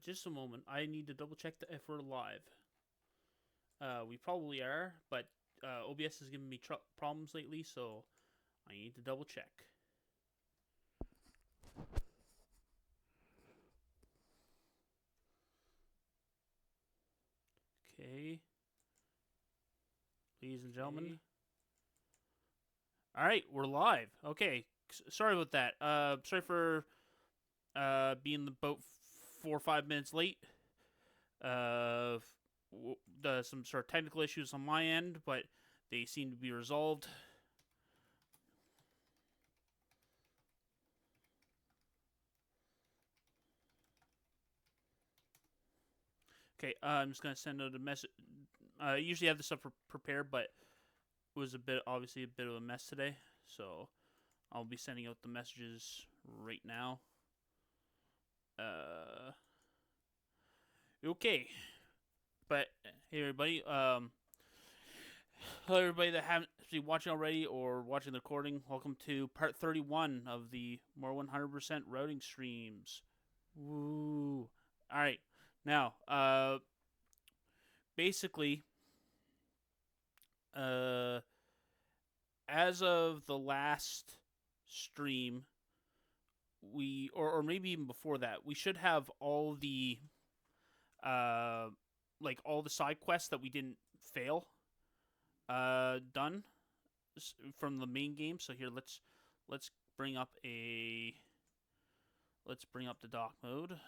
Just a moment. I need to double check if we're live. We probably are, but OBS has given me problems lately, so I need to double check. Okay. Ladies and gentlemen. Okay. All right, we're live. Okay. Sorry about that. Sorry for being about 4 or 5 minutes late. Some sort of technical issues on my end, but they seem to be resolved. Okay, I'm just gonna send out a message. I usually have this stuff prepared, but it was obviously a bit of a mess today. So I'll be sending out the messages right now. Okay, but hey everybody. Hello everybody that haven't been watching already or watching the recording. Welcome to part 31 of the More 100% routing streams. Woo! All right, now basically, as of the last stream, or maybe even before that, we should have all the all the side quests that we didn't fail done from the main game. So here, let's bring up the dock mode.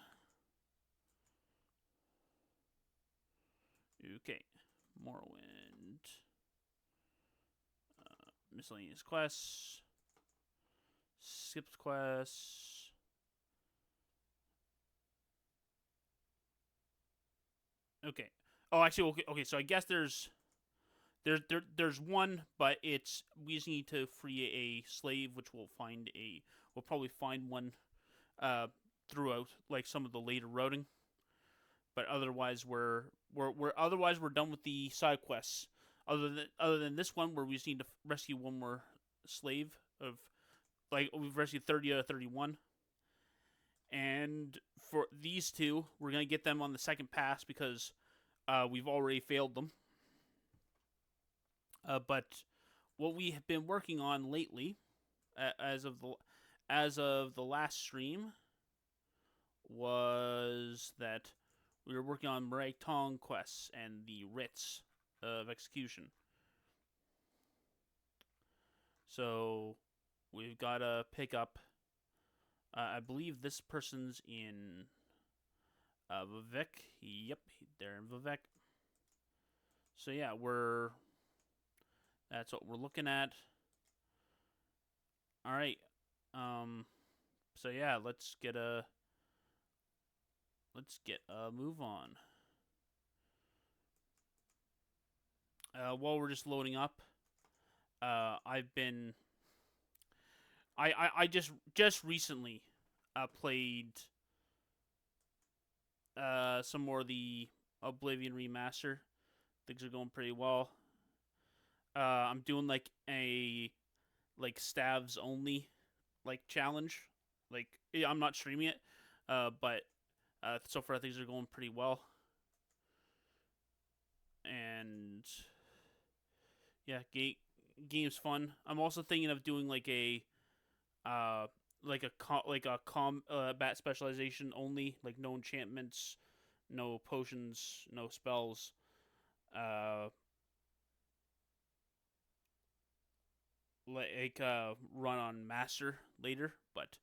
Okay, Morrowind, miscellaneous quests, skipped quests. Okay. Oh, actually, okay. So I guess there's one, but we just need to free a slave, which we'll probably find one throughout like some of the later routing. But otherwise, we're done with the side quests. Other than this one, where we just need to rescue one more slave of we've rescued 30 out of 31. And for these two, we're gonna get them on the second pass because we've already failed them. But what we have been working on lately, as of the last stream, was that we were working on Tong quests and the writs of execution. So we've got to pick up. I believe this person's in Vivek. Yep, they're in Vivek. So yeah, that's what we're looking at. All right. So yeah, let's get a move on. While we're just loading up, I just recently played some more of the Oblivion remaster. Things are going pretty well. I'm doing like a stabs only challenge. I'm not streaming it, but so far things are going pretty well. And yeah, game's fun. I'm also thinking of doing a combat specialization only, like no enchantments, no potions, no spells. Run on master later, but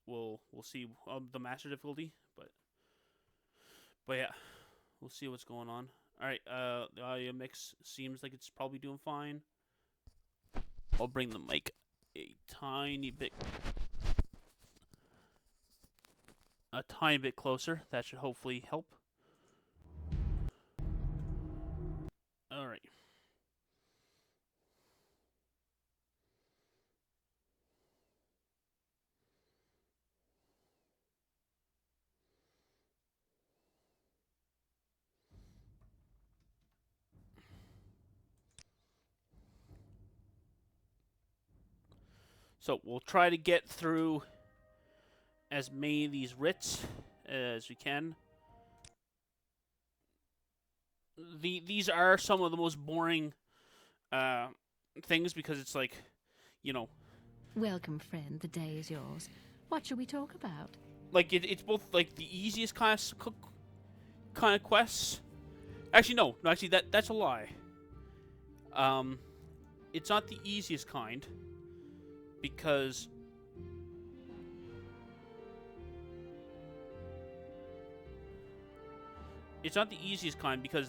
we'll see the master difficulty, but yeah, we'll see what's going on. All right, the audio mix seems like it's probably doing fine. I'll bring the mic a tiny bit closer. That should hopefully help. All right. So we'll try to get through as many of these writs as we can. These are some of the most boring things because it's like, you know, Welcome, friend. The day is yours. What shall we talk about? like it's both like the easiest kind of quests. Actually, no, actually that's a lie. It's not the easiest kind because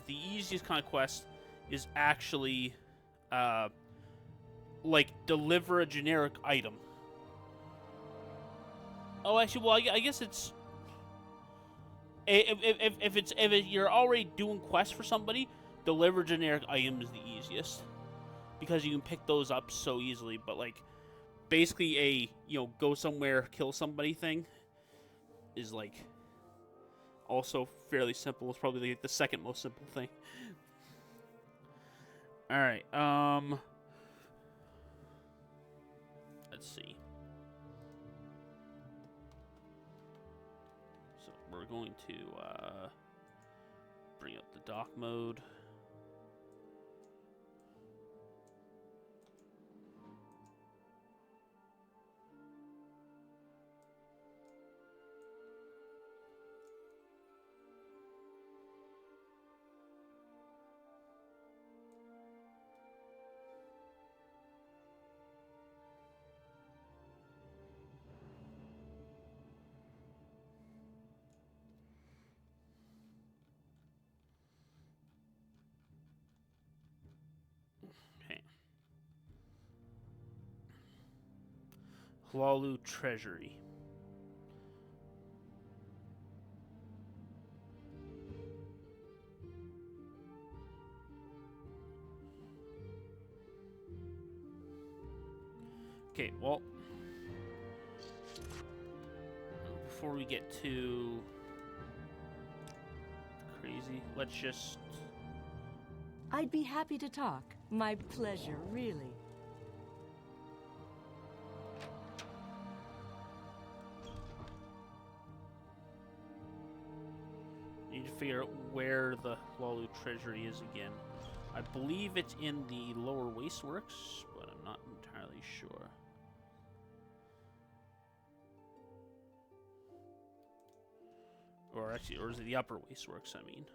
the easiest kind of quest is actually like deliver a generic item. Oh, actually, well, I guess it's if you're already doing quests for somebody, deliver generic item is the easiest because you can pick those up so easily. But like, basically, a go somewhere, kill somebody thing is like also fairly simple. It's probably like the second most simple thing. All right. Let's see. So we're going to bring up the dock mode. Okay. Hlalu Treasury. Okay, well, before we get too crazy, let's just... I'd be happy to talk. My pleasure, really. Need to figure out where the Hlalu Treasury is again. I believe it's in the Lower Wasteworks, but I'm not entirely sure. Or actually, or is it the Upper Wasteworks, I mean.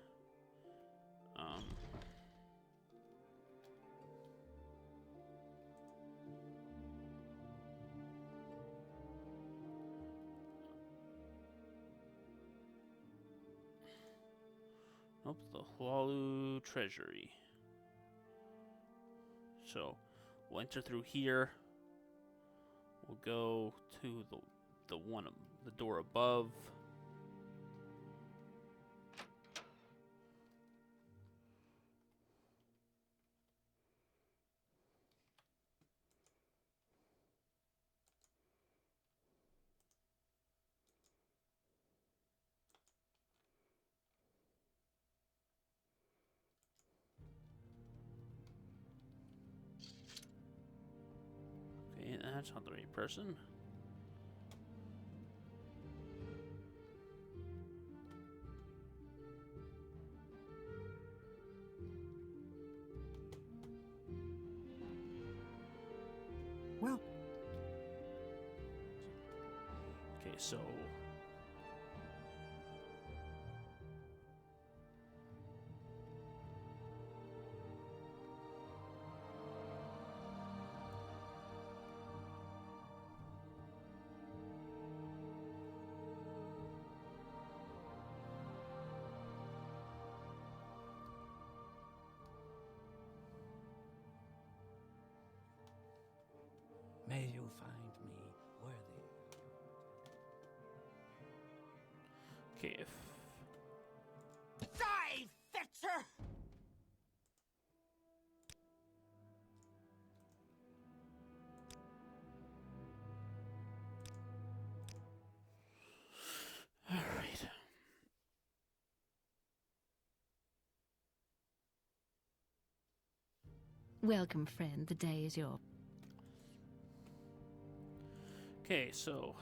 Nope, the Hlalu Treasury. So, we'll enter through here. We'll go to the door above. Okay, that's not the right person. Well, Okay, so may you find me worthy. okay, if Die, Fetcher! all right. Welcome, friend. The day is yours. Okay, so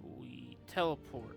we Teleport.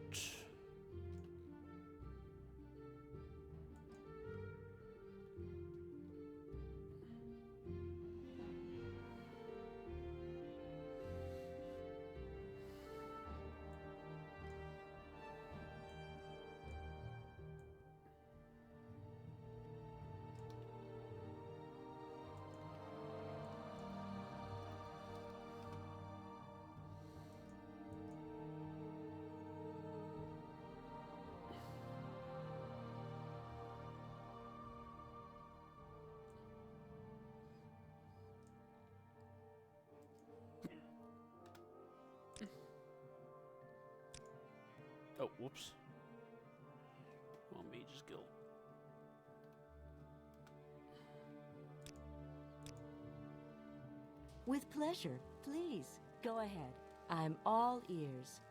Oh, whoops. Oh, Mage's Guild. With pleasure. Please, go ahead. I'm all ears.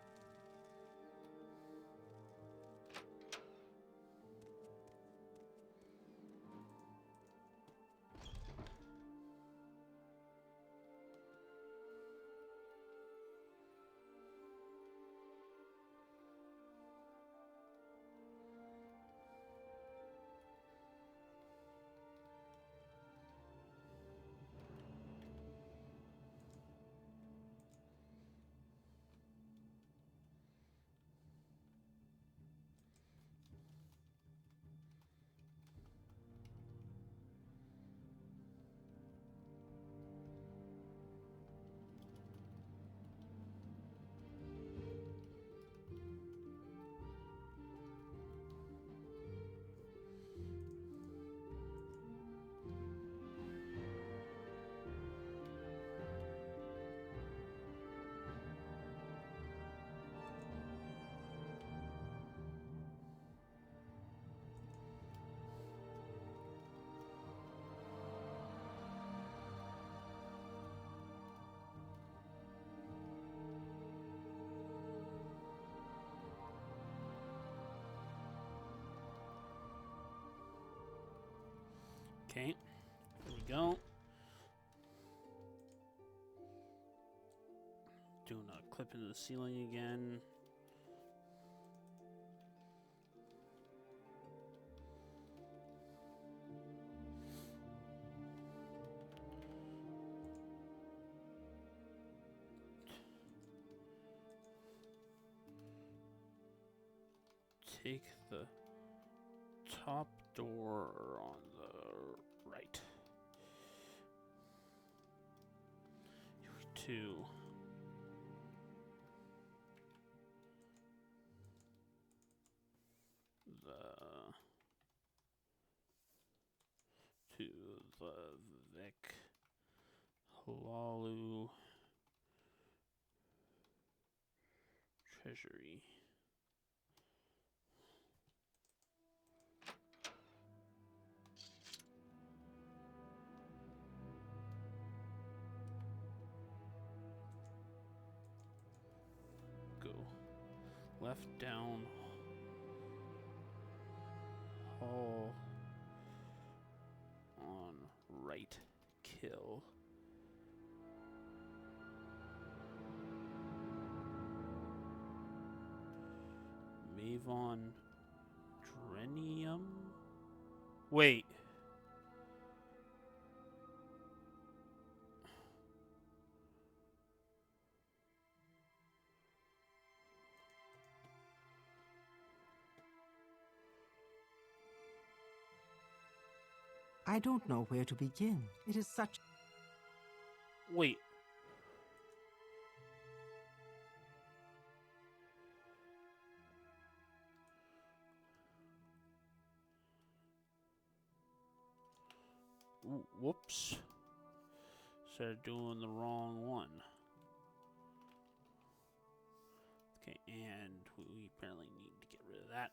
Okay, there we go. Doing a clip into the ceiling again. Take the top door on the right. To the Vic Halalu Treasury. Go left down hall on right kill. Mavon Drenium? Wait. I don't know where to begin. It is such... Wait. Ooh, whoops. Started doing the wrong one. Okay, and we apparently need to get rid of that.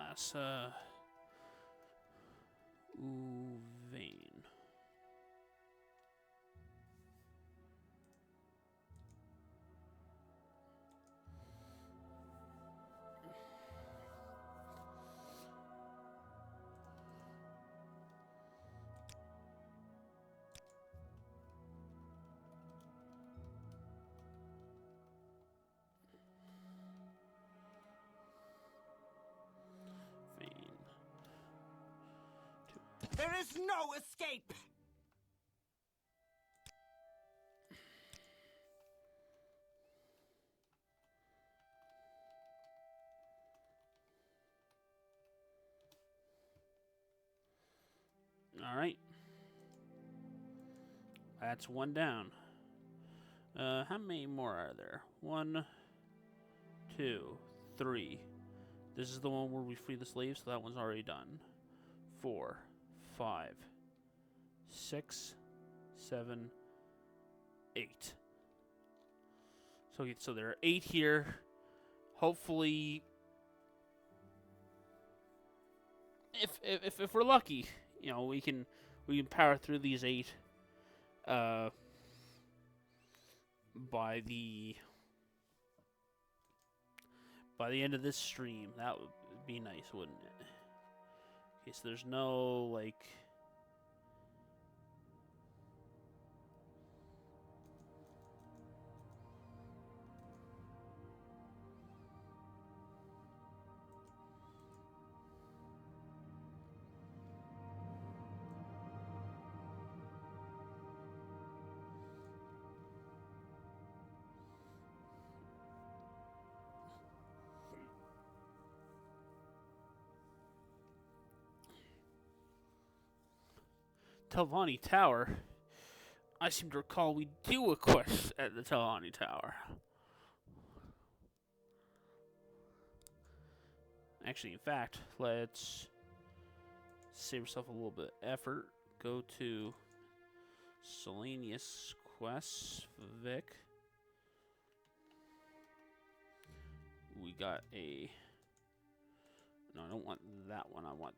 That's Uvain. There is no escape! All right. That's one down. How many more are there? 1, 2, 3. This is the one where we free the slaves, so that one's already done. 4, 5, 6, 7, 8. So there are 8 here. Hopefully, if we're lucky, you know, we can power through these 8 by the end of this stream. That would be nice, wouldn't it? Okay, so there's no like Telvanni Tower. I seem to recall we do a quest at the Telvanni Tower. Actually, in fact, let's save ourselves a little bit of effort. Go to Selenius Quest, Vic. We got a... No, I don't want that one. I want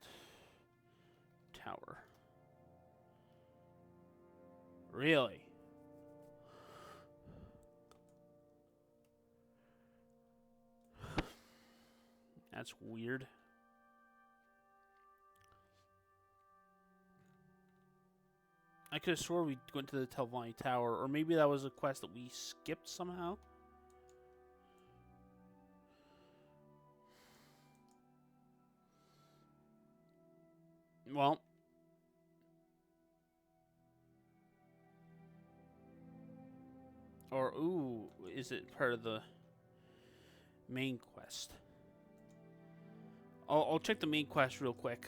Tower. Really? That's weird. I could have swore we went to the Telvanni Tower, or maybe that was a quest that we skipped somehow. Well, or ooh, is it part of the main quest? I'll check the main quest real quick.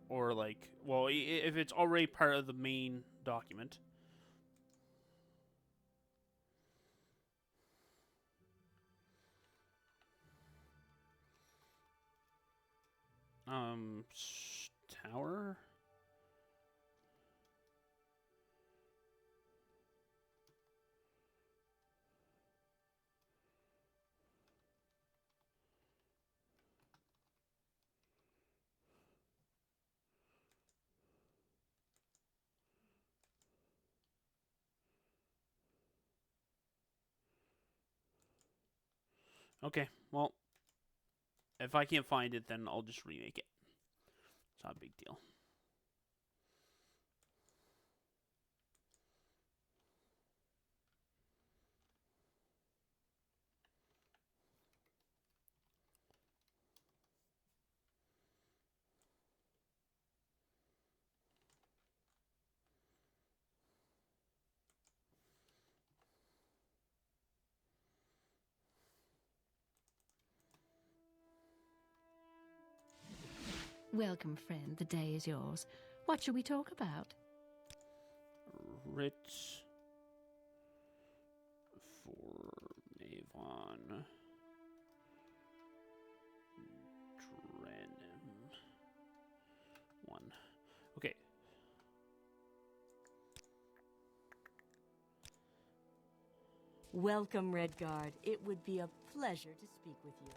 Or like, well, if it's already part of the main document. Tower? Okay, well, if I can't find it, then I'll just remake it. It's not a big deal. Welcome, friend. The day is yours. What shall we talk about? Rich for Mavon. Drenim. 1. Okay. Welcome, Redguard. It would be a pleasure to speak with you.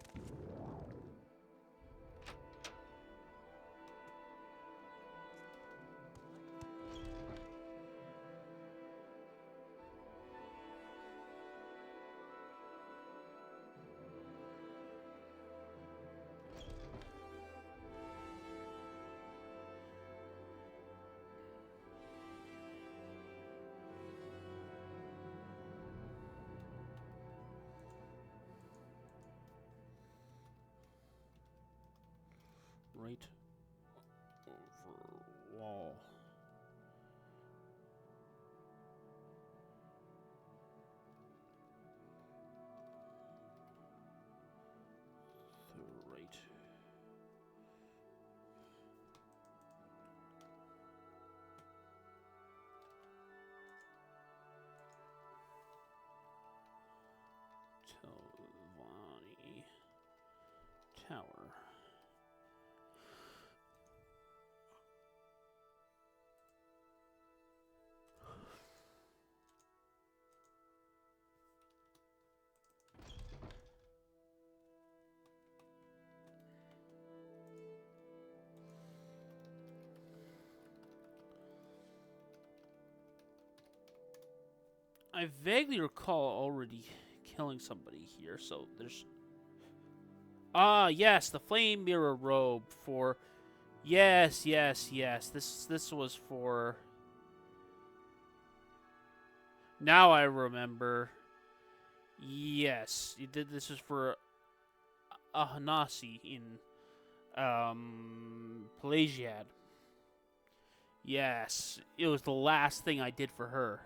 Right all. Right. Telvani Tower. I vaguely recall already killing somebody here, so there's... Ah, yes, the flame mirror robe for... Yes. This was for... Now I remember. Yes, you did. This is for Ahanasi in Pelagiad. Yes, it was the last thing I did for her.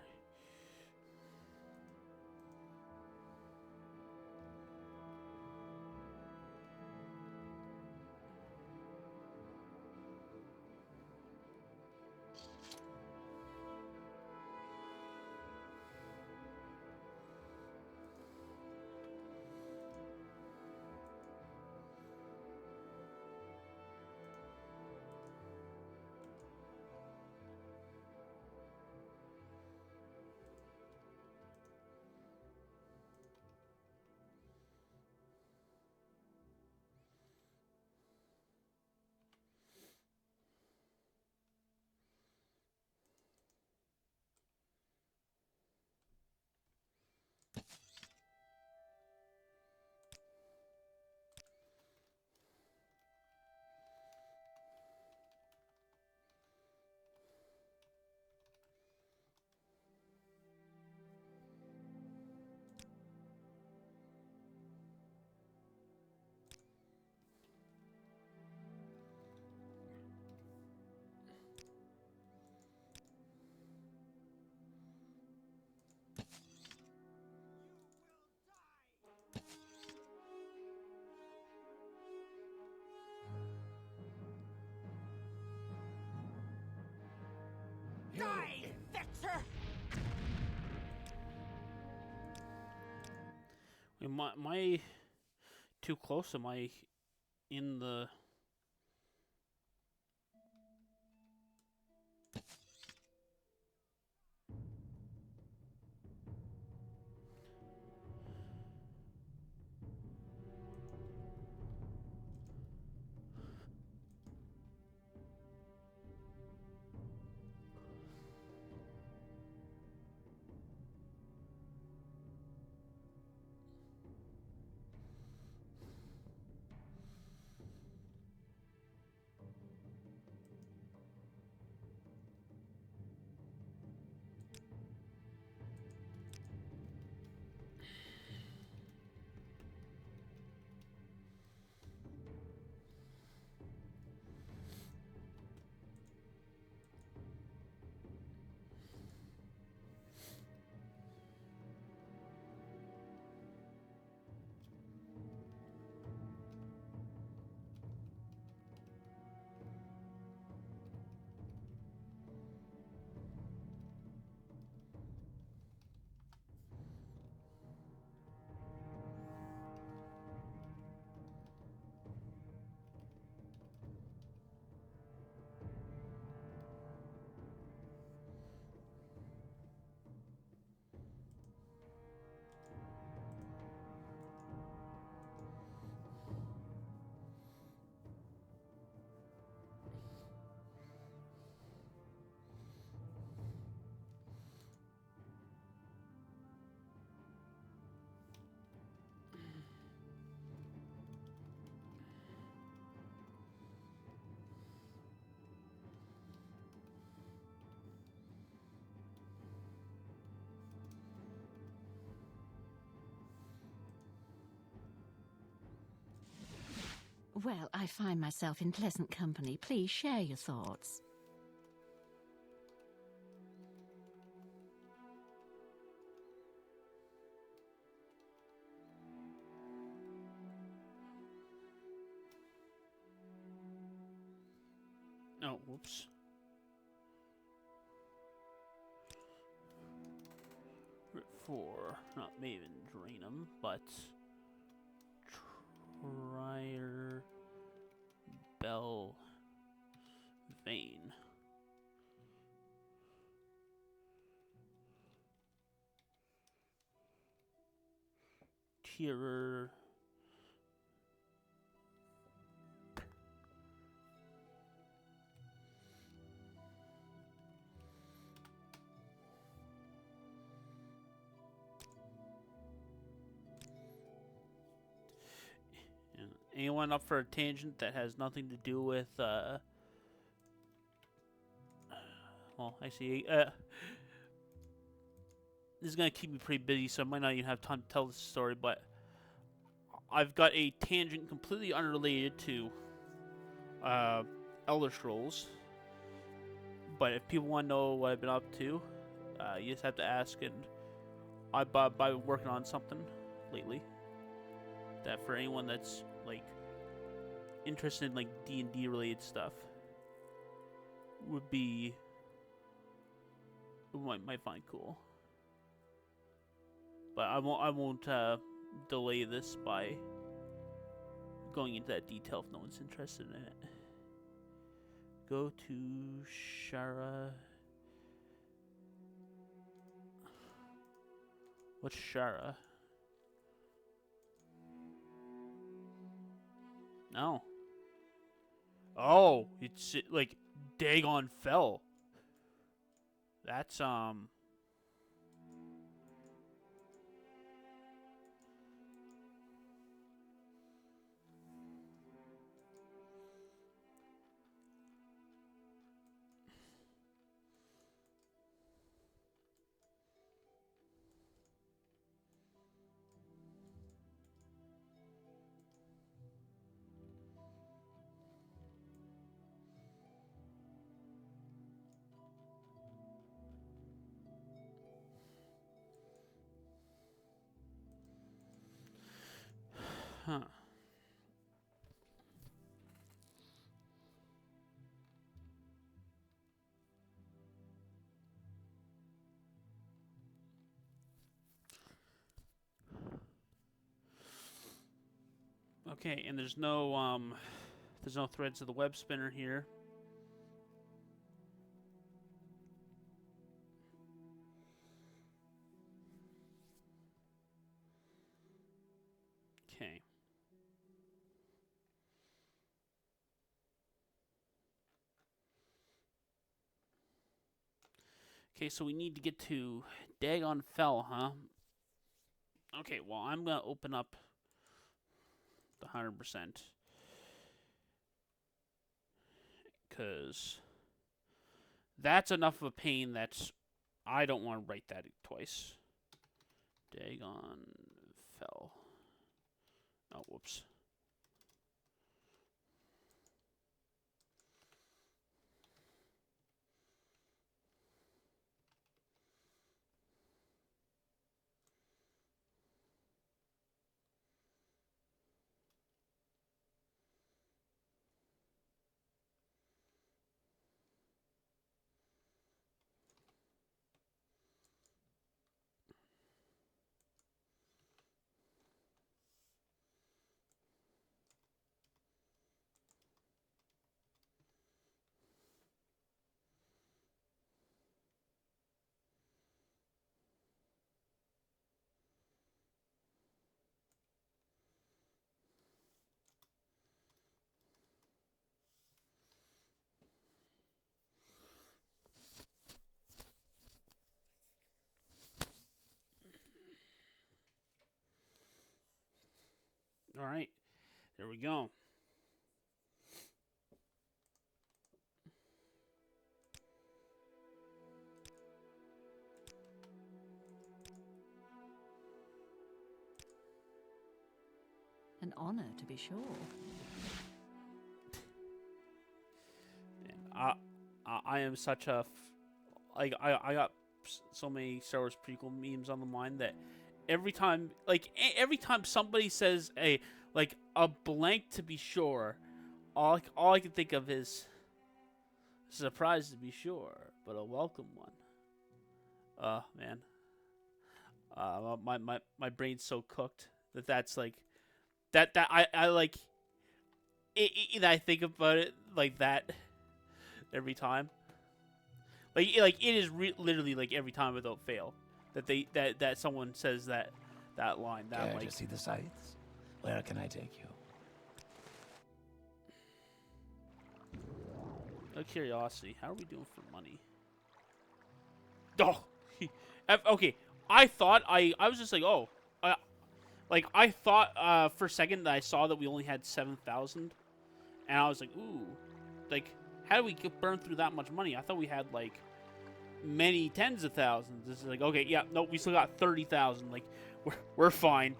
Die, Vexer! Am I too close? Am I in the... Well, I find myself in pleasant company. Please share your thoughts. Oh, whoops. For not Maven Draenum, but Trier Bell Vein. Tierer. Anyone up for a tangent that has nothing to do with, well, I see, this is going to keep me pretty busy, so I might not even have time to tell this story, but I've got a tangent completely unrelated to, Elder Scrolls, but if people want to know what I've been up to, you just have to ask, and I've been working on something lately, that for anyone that's, like, interested in, like, D&D related stuff would be might find cool. But I won't delay this by going into that detail if no one's interested in it. Go to Shara. What's Shara? No. Oh, it's like Dagon Fell. That's huh. Okay, and there's no threads of the web spinner here. Okay. Okay, so we need to get to Dagon Fell, huh? Okay, well, I'm going to open up the 100%. Because that's enough of a pain that I don't want to write that twice. Dagon Fell. Oh, whoops. All right, there we go. An honor, to be sure. And I am such a I got so many Star Wars prequel memes on the mind that every time somebody says a blank to be sure, all I can think of is Surprise to be sure, but a welcome one. Man. My brain's so cooked that's like that I like it, I think about it like that every time. Like it is literally like every time without fail that someone says that line. That Care like to see the sights? Where can I take you? out of curiosity, how are we doing for money? Oh, okay. I thought I was just like, oh, I thought for a second that I saw that we only had 7,000, and I was like, ooh, like how do we burn through that much money? I thought we had like many tens of thousands. This is like, okay, yeah, no, we still got 30,000. Like we're fine.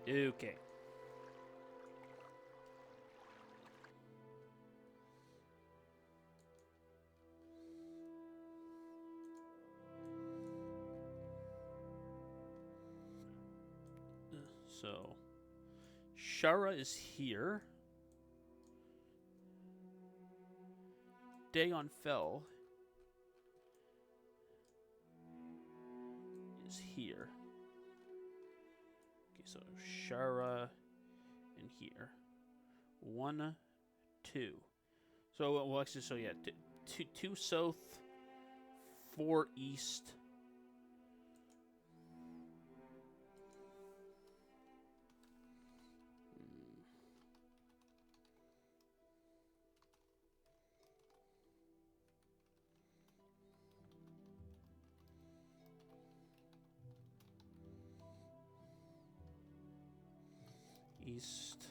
Okay. So, Shara is here. Dagon Fell is here. Okay, so Shara in here. 1, 2. So, well, actually, so yeah, 2 south, 4 east. East.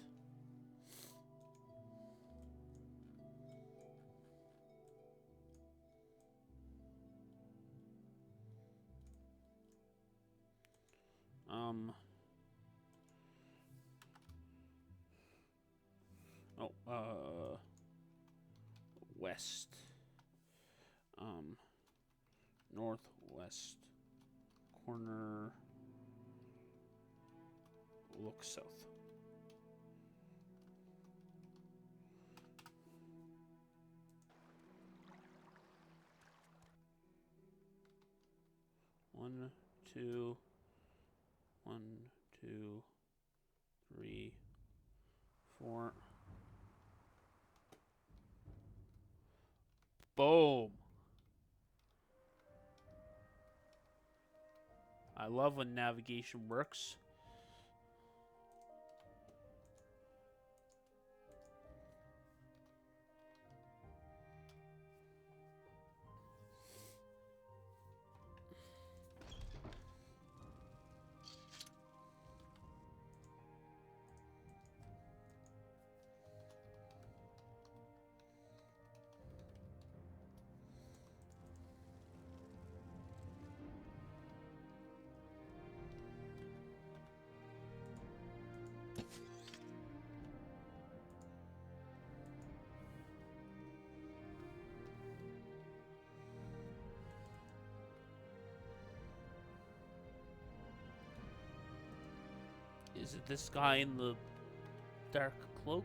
West. Northwest corner. Look south. One, two, 1, 2, 3, 4. Boom. I love when navigation works. Is it this guy in the dark cloak?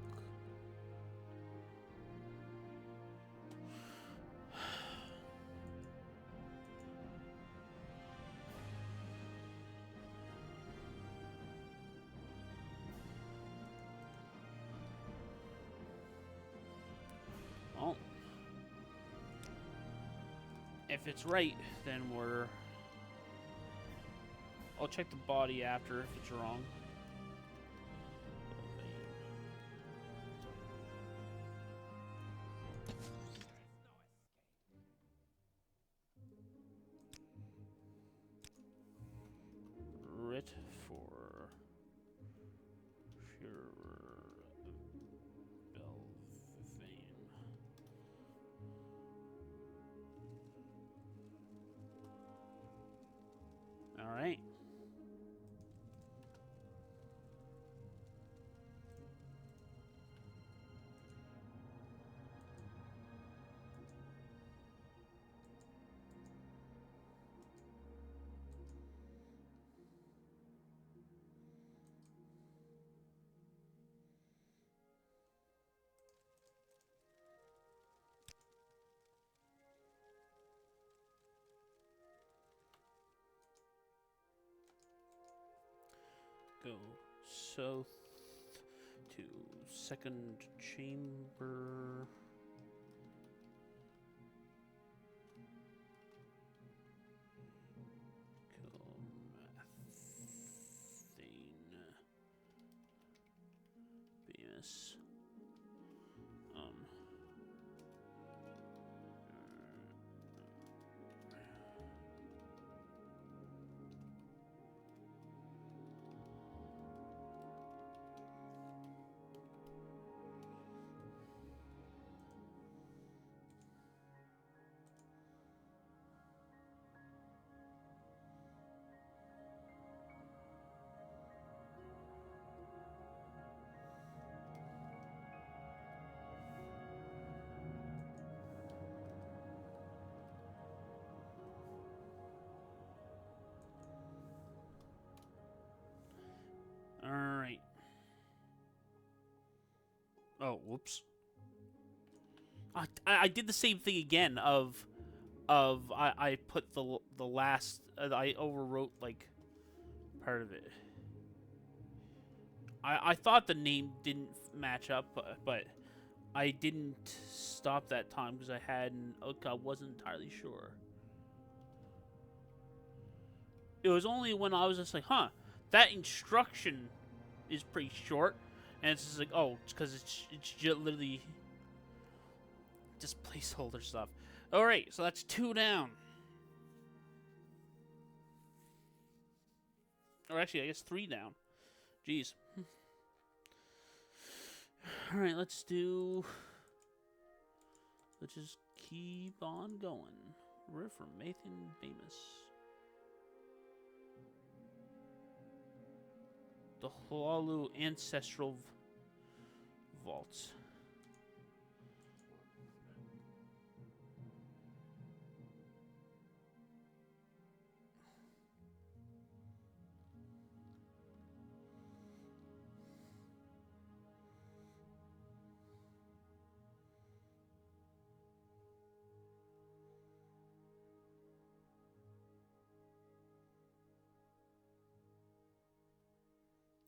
Well, if it's right, then we're... I'll check the body after if it's wrong. Writ for Führer Belvane. All right. Go south to second chamber. Kill Mathane. Bemis. Alright. Oh, whoops. I did the same thing again I put the last I overwrote like part of it. I thought the name didn't match up, but I didn't stop that time because I wasn't entirely sure. It was only when I was just like, huh, that instruction is pretty short, and it's just like, oh, it's because it's just literally just placeholder stuff. All right, so that's 2 down. Or actually, I guess 3 down. Jeez. All right, let's just keep on going. River from Mathan Bemis. The Halalu Ancestral Vaults.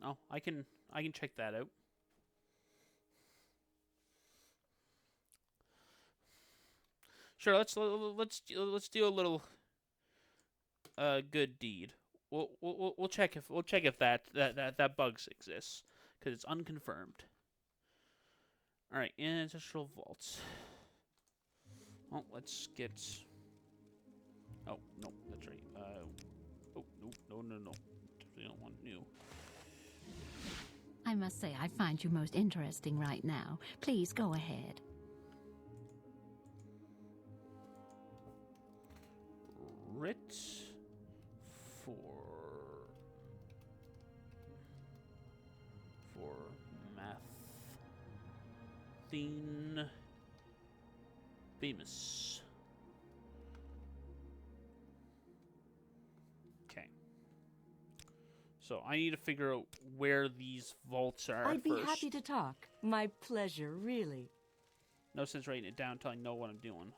Oh, I can check that out. Sure, let's do a little good deed. We'll check if that bugs exists because it's unconfirmed. All right, ancestral vaults. Well, let's get. Oh no, that's right. Oh no. Definitely don't want new. I must say, I find you most interesting right now. Please go ahead. Writ for Mathane Bemis. Okay. So I need to figure out where these vaults are I'd be first. happy to talk. My pleasure, really. No sense writing it down until I know what I'm doing.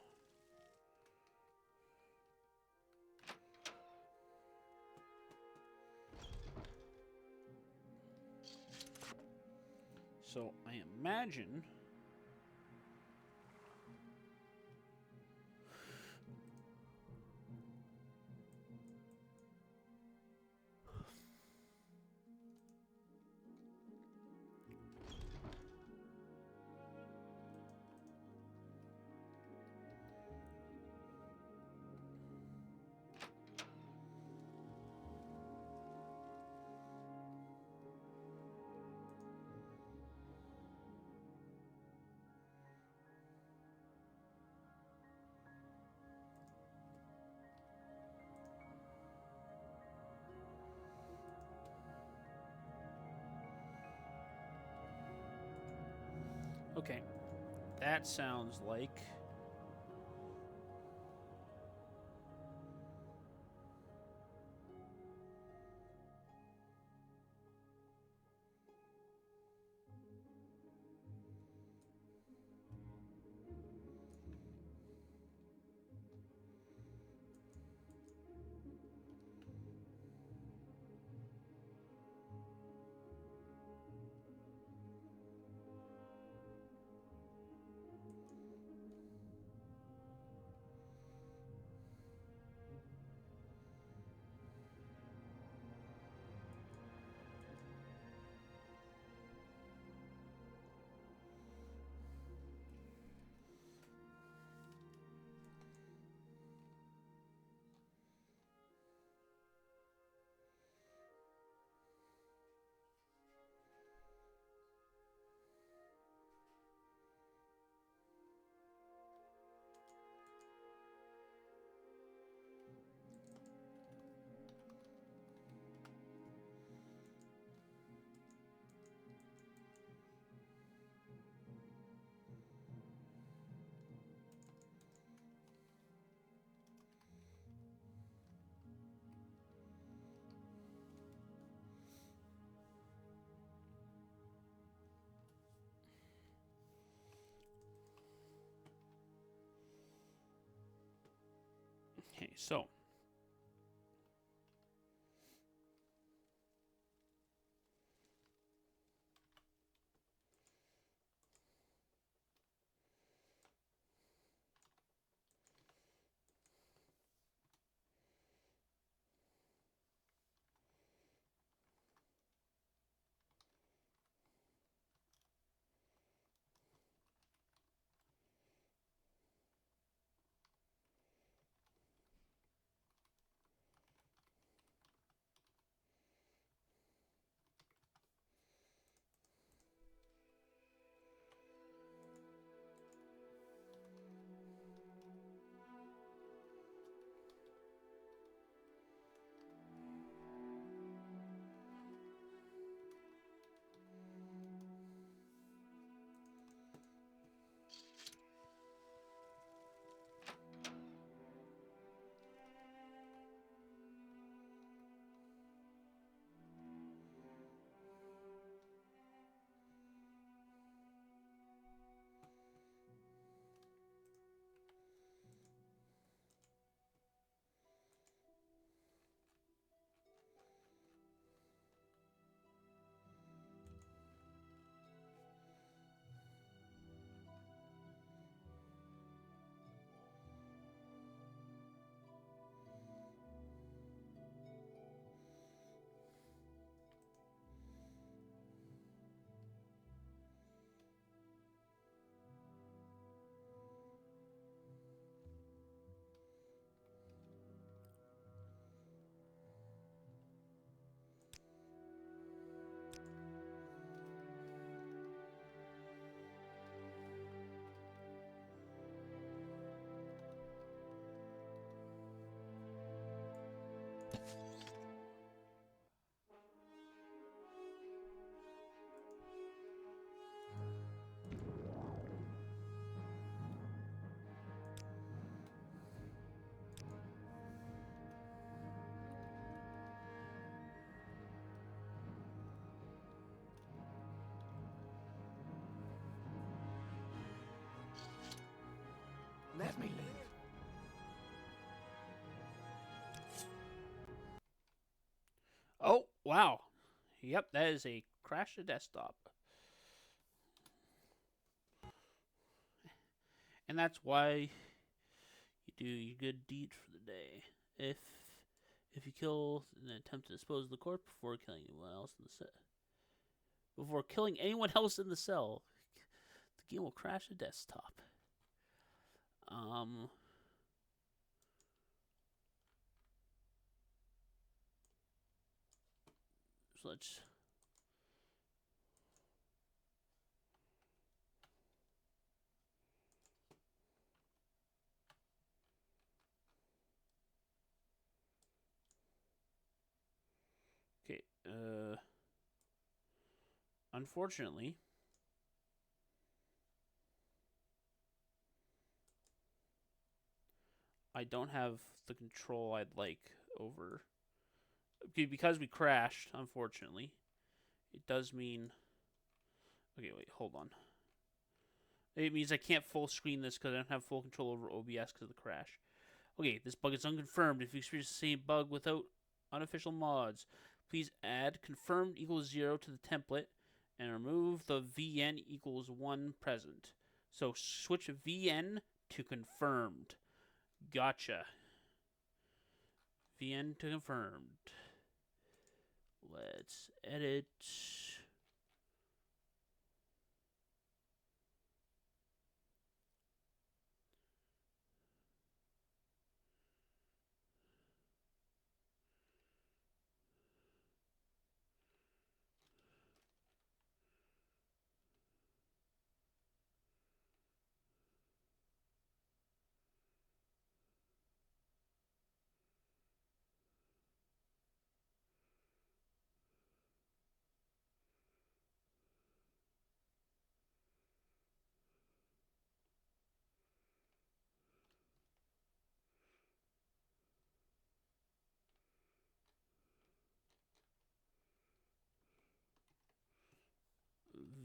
So I imagine okay. That sounds like Okay, so Let me live. oh wow, yep, that is a crash to desktop, and that's why you do your good deed for the day. If you kill and attempt to dispose of the corpse before killing anyone else in the cell, the game will crash the desktop. So let's. Okay. Unfortunately, I don't have the control I'd like over. Because we crashed, unfortunately, it does mean. Okay, wait, hold on. It means I can't full screen this because I don't have full control over OBS because of the crash. Okay, this bug is unconfirmed. If you experience the same bug without unofficial mods, please add confirmed equals 0 to the template and remove the VN equals 1 present. So switch VN to confirmed. Gotcha. VN to confirmed. Let's edit.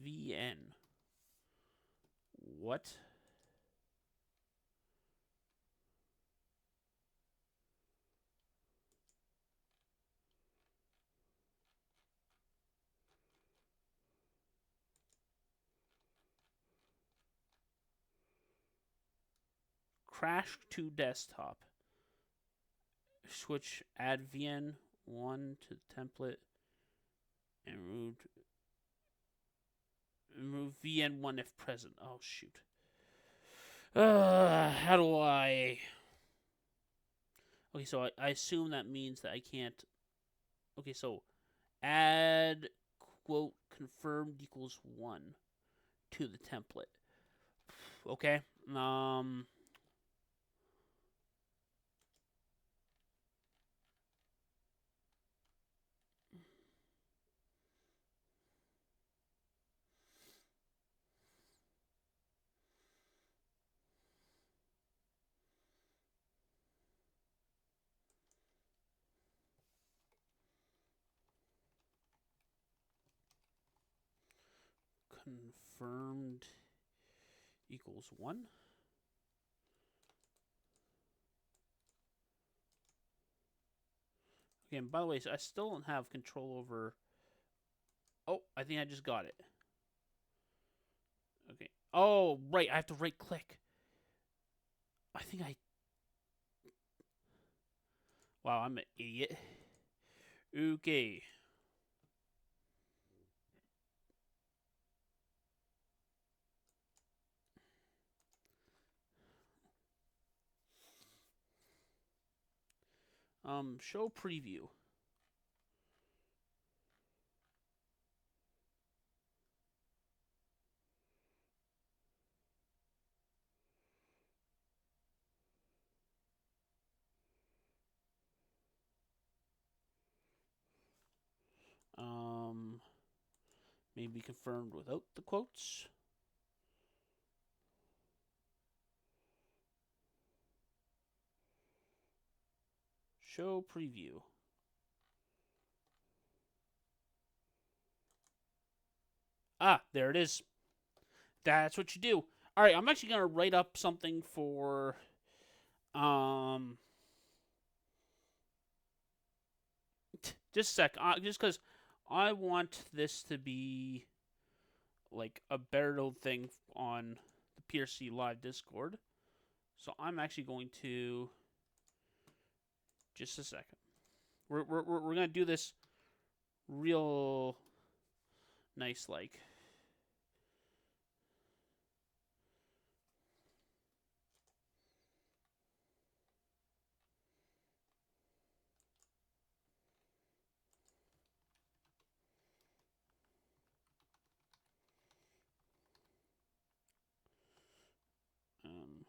VN. What? crash to desktop. Switch add VN1 to the template and remove VN1 if present. Oh shoot. How do I? Okay, so I assume that means that I can't. Okay, so add quote confirmed equals 1 to the template. Okay. Confirmed equals 1. Okay, and by the way, so I still don't have control over. Oh, I think I just got it. Okay. Oh, right. I have to right click. I think I. Wow, I'm an idiot. Okay. Show preview. Maybe confirmed without the quotes. Show preview. Ah, there it is. That's what you do. All right, I'm actually gonna write up something for just a sec. Just because I want this to be like a better known thing on the PRC Live Discord. So I'm actually going to just a second. We're gonna do this real nice like. Um,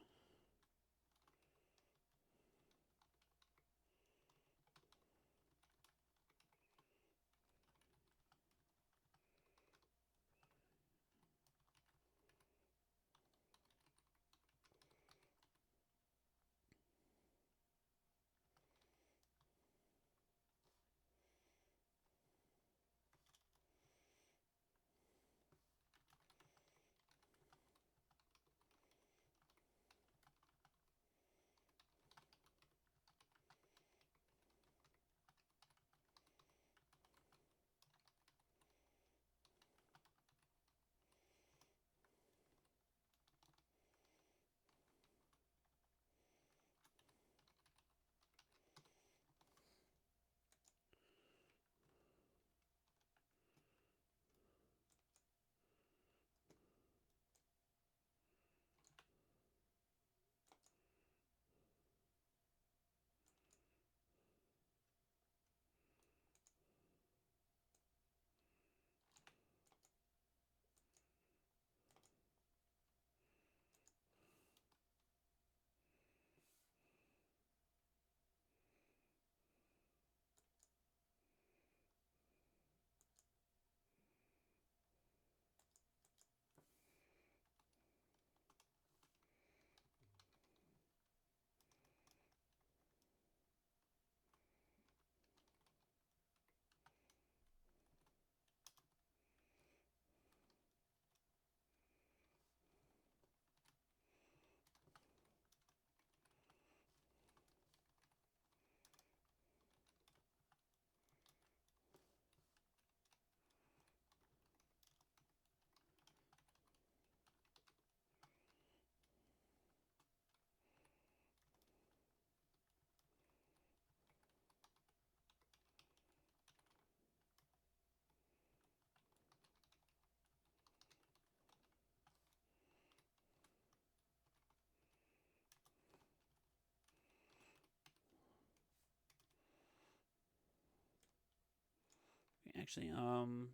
Actually, I'm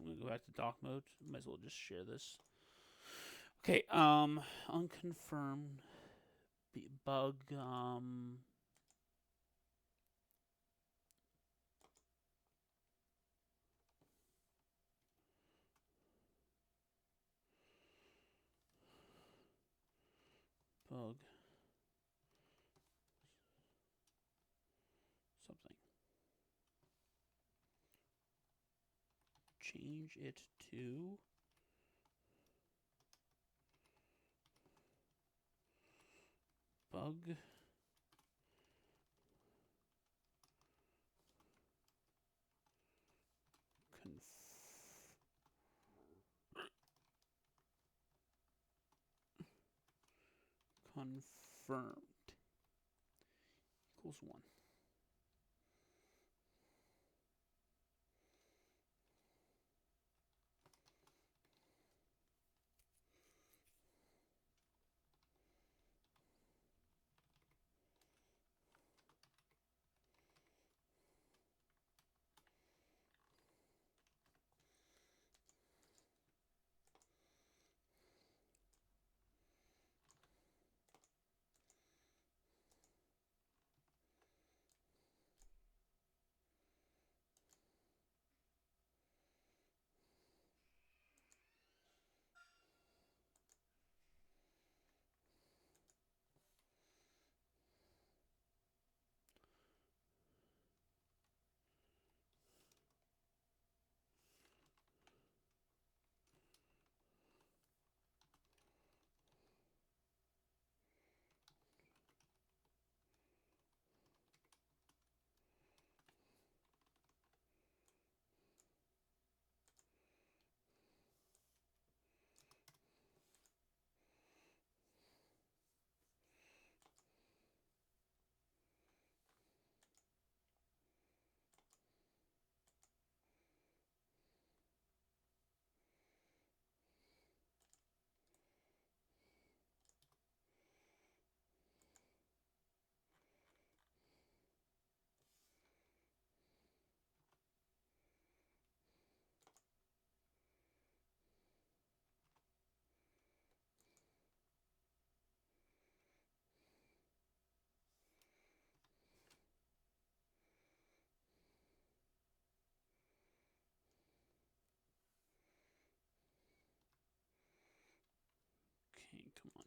gonna go back to dock mode. Might as well just share this. Okay, unconfirmed bug. Bug. Something. Change it to bug. Confirmed equals 1. Okay, come on.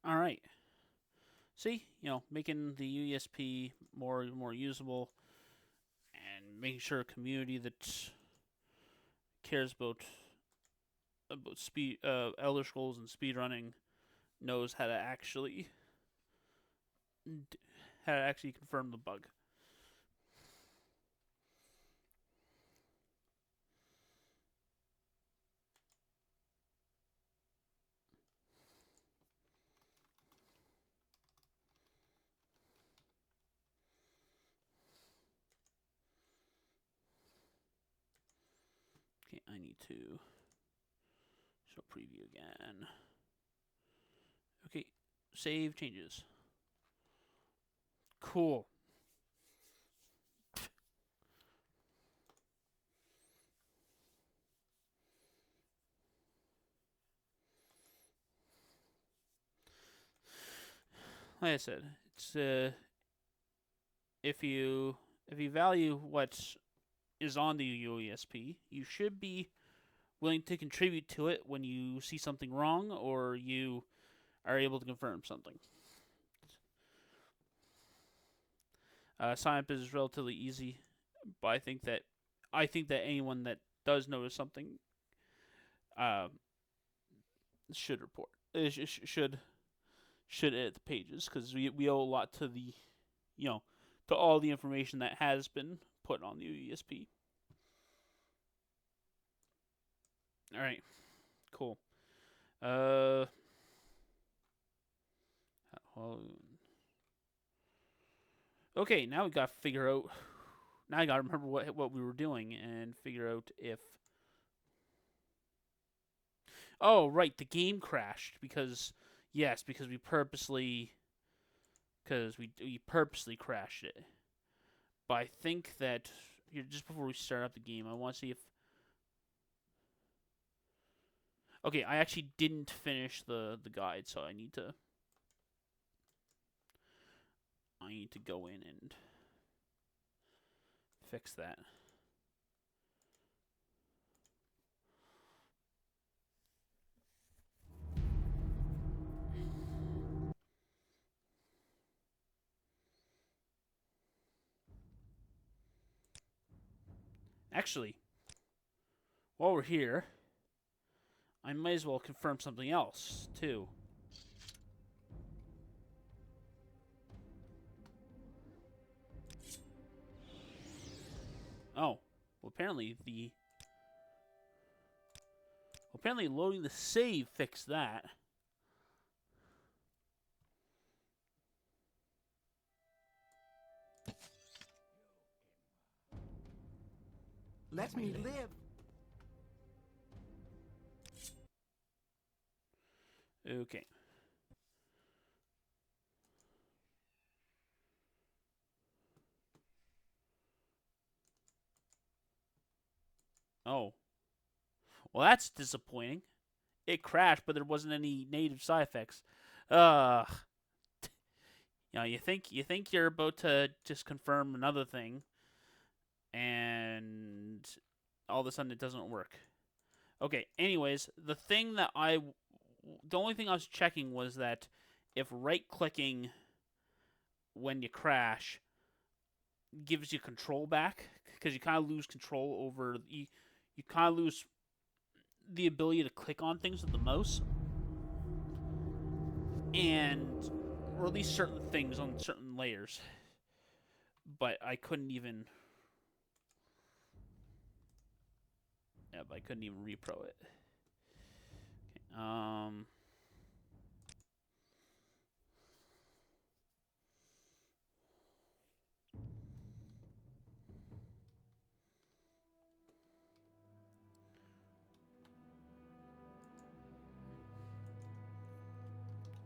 All right. See, making the UESP more usable, and making sure a community that cares about speed, Elder Scrolls and speedrunning knows how to actually confirm the bug. I need to show preview again. Okay, save changes. Cool. Like I said, it's if you value what is on the UESP, you should be willing to contribute to it when you see something wrong or you are able to confirm something. Sign up is relatively easy, but I think that anyone that does notice something should report. Should edit the pages because we owe a lot to the to all the information that has been put on the UESP. All right, cool. Okay, now we got to figure out. Now I got to remember what we were doing and figure out if. Oh, right, the game crashed because we purposely crashed it. But I think that here just before we start up the game, I want to see if. Okay, I actually didn't finish the guide, so I need to go in and fix that. Actually, while we're here, I might as well confirm something else, too. Oh, well, apparently loading the save fixed that. Let me live. Okay. Oh. Well, that's disappointing. It crashed, but there wasn't any native side effects. You think you're about to just confirm another thing, and all of a sudden it doesn't work. Okay. Anyways, the only thing I was checking was that if right-clicking when you crash gives you control back, because you kind of lose control over you kind of lose the ability to click on things with the mouse, and or at least certain things on certain layers. But I couldn't even. Yeah, but I couldn't even repro it. Okay,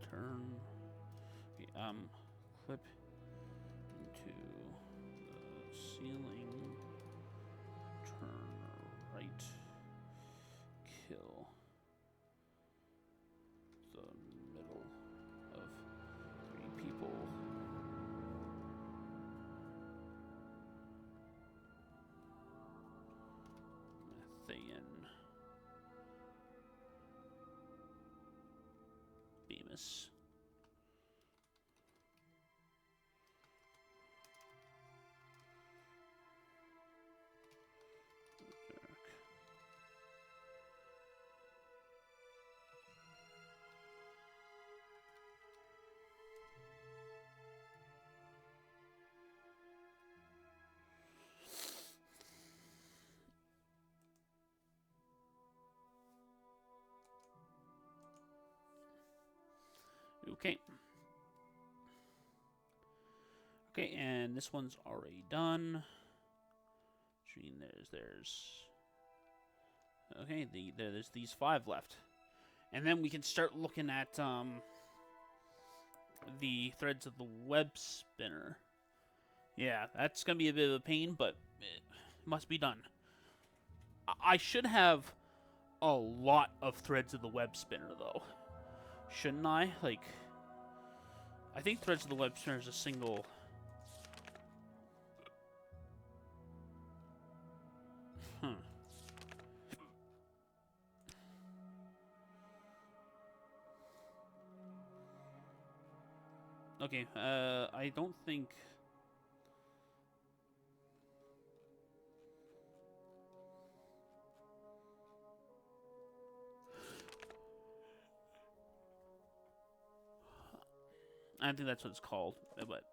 turn. Okay, clip into the ceiling. Turn right. Kill the middle of 3 people. Methane. Bemis. Okay. Okay, and this one's already done. There's Okay, there's these 5 left. And then we can start looking at the threads of the web spinner. Yeah, that's going to be a bit of a pain, but it must be done. I should have a lot of threads of the web spinner, though. Shouldn't I? Like, I think threads of the web spinner is a single... Okay, I don't think... I don't think that's what it's called, but...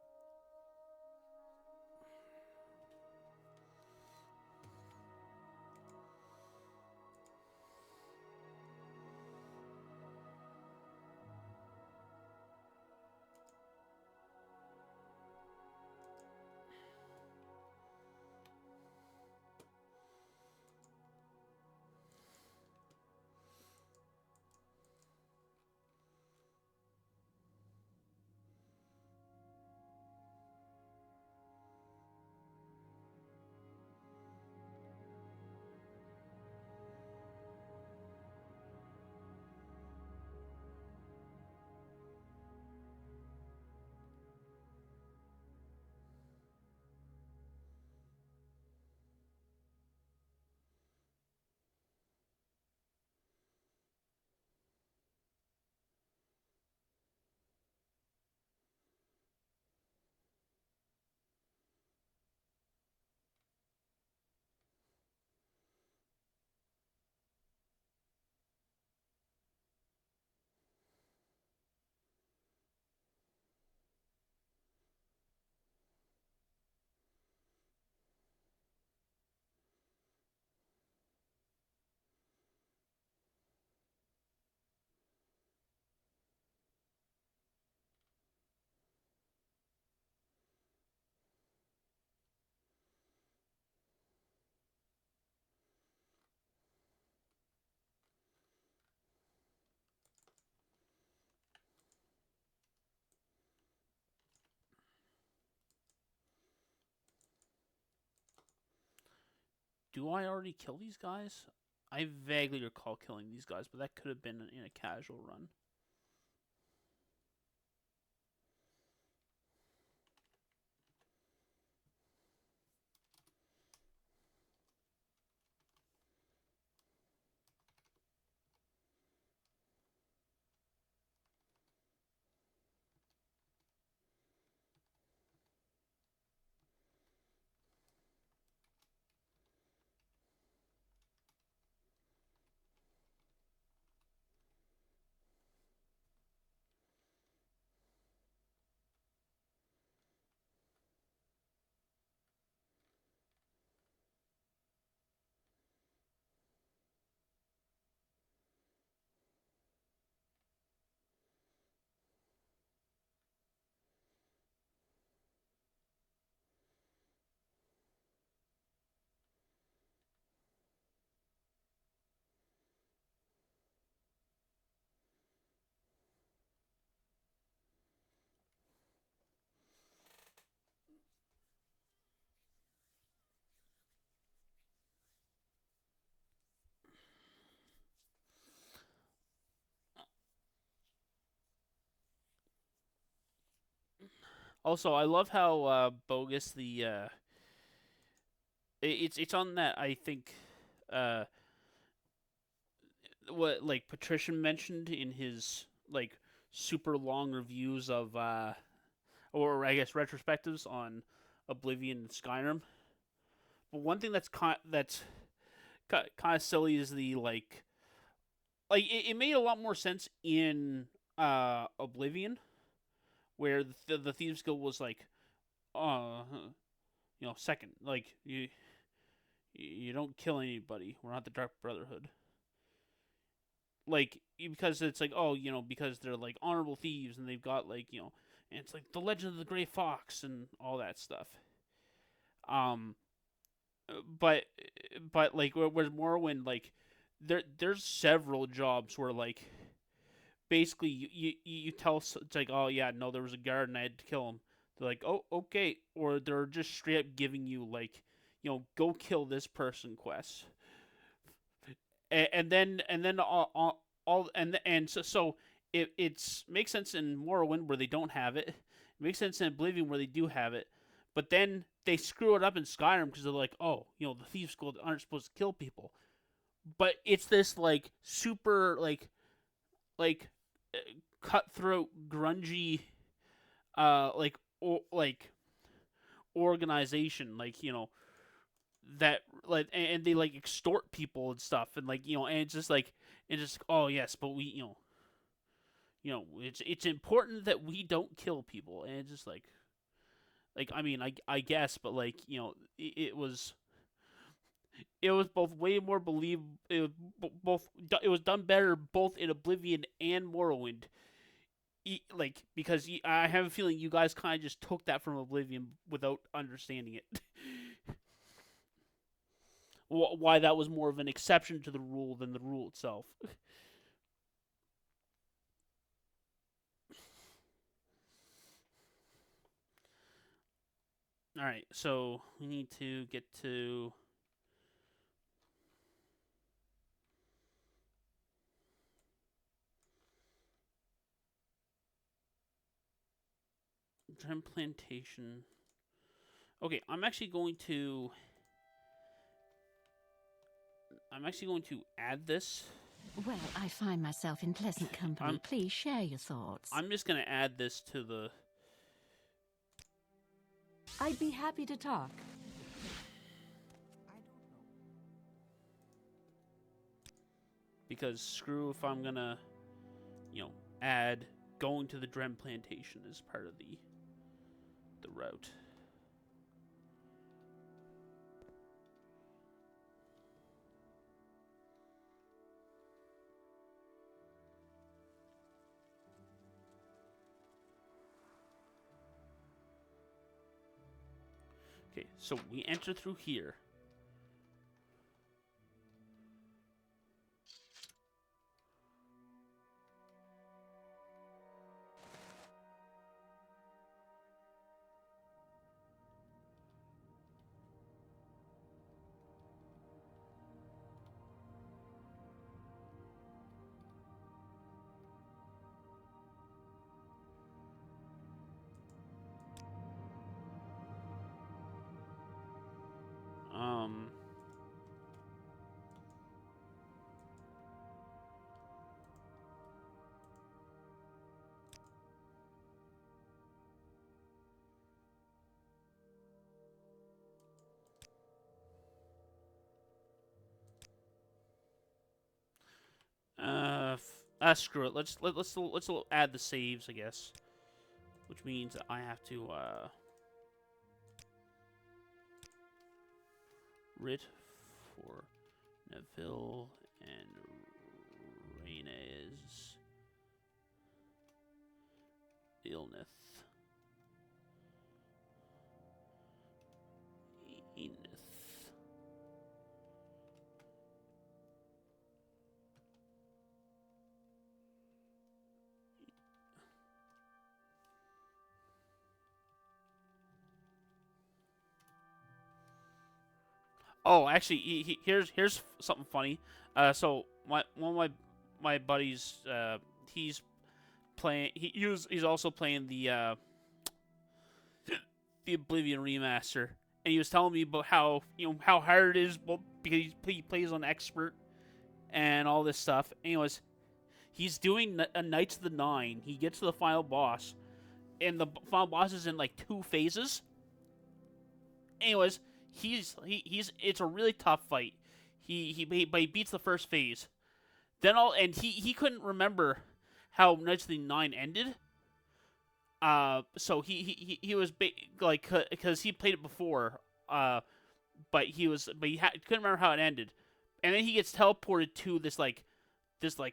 Do I already kill these guys? I vaguely recall killing these guys, but that could have been in a casual run. Also, I love how bogus the it's on that, I think, uh what, like, Patrician mentioned in his, like, super long reviews of or I guess retrospectives on Oblivion and Skyrim. But one thing that's kind of silly is the, like it made a lot more sense in Oblivion, where the Thieves Guild was like, second, like, you don't kill anybody. We're not the Dark Brotherhood. Like, because it's like, because they're, like, honorable thieves, and they've got, like, and it's like the Legend of the Grey Fox and all that stuff. But like, whereas Morrowind, like, there's several jobs where like basically you tell it's like, oh yeah, no, there was a guard and I had to kill him. They're like, oh okay, or they're just straight up giving you like, go kill this person quests, and then all and so it's makes sense in Morrowind where they don't have it. It makes sense in Oblivion where they do have it, but then they screw it up in Skyrim because they're like, oh, the Thieves Guild aren't supposed to kill people, but it's this like super cutthroat, grungy, like organization, that like, and they like extort people and stuff, and and it's just oh yes, but we it's important that we don't kill people, and it's just like I mean I guess, but it was both way more believable. It was done better both in Oblivion and Morrowind. Because I have a feeling you guys kind of just took that from Oblivion without understanding it. Why that was more of an exception to the rule than the rule itself. All right, so we need to get to Drum Plantation. Okay, I'm actually going to add this. Well, I find myself in pleasant company. Please share your thoughts. I'm just going to add this to the... I'd be happy to talk. Because screw if I'm going to, add going to the Drum Plantation as part of the route. Okay, so we enter through here. Screw it. Let's add the saves, I guess, which means that I have to writ for Neville and Rhaenys Illness. Oh, actually, here's something funny. So one of my buddies, he's playing. He's also playing the Oblivion remaster, and he was telling me about how how hard it is, because he plays on expert and all this stuff. Anyways, he's doing a Knights of the Nine. He gets to the final boss, and the final boss is in like 2 phases. Anyways. It's a really tough fight. But he beats the first phase. And he couldn't remember how Knights of the Nine ended. So he was because he played it before. But he couldn't remember how it ended. And then he gets teleported to this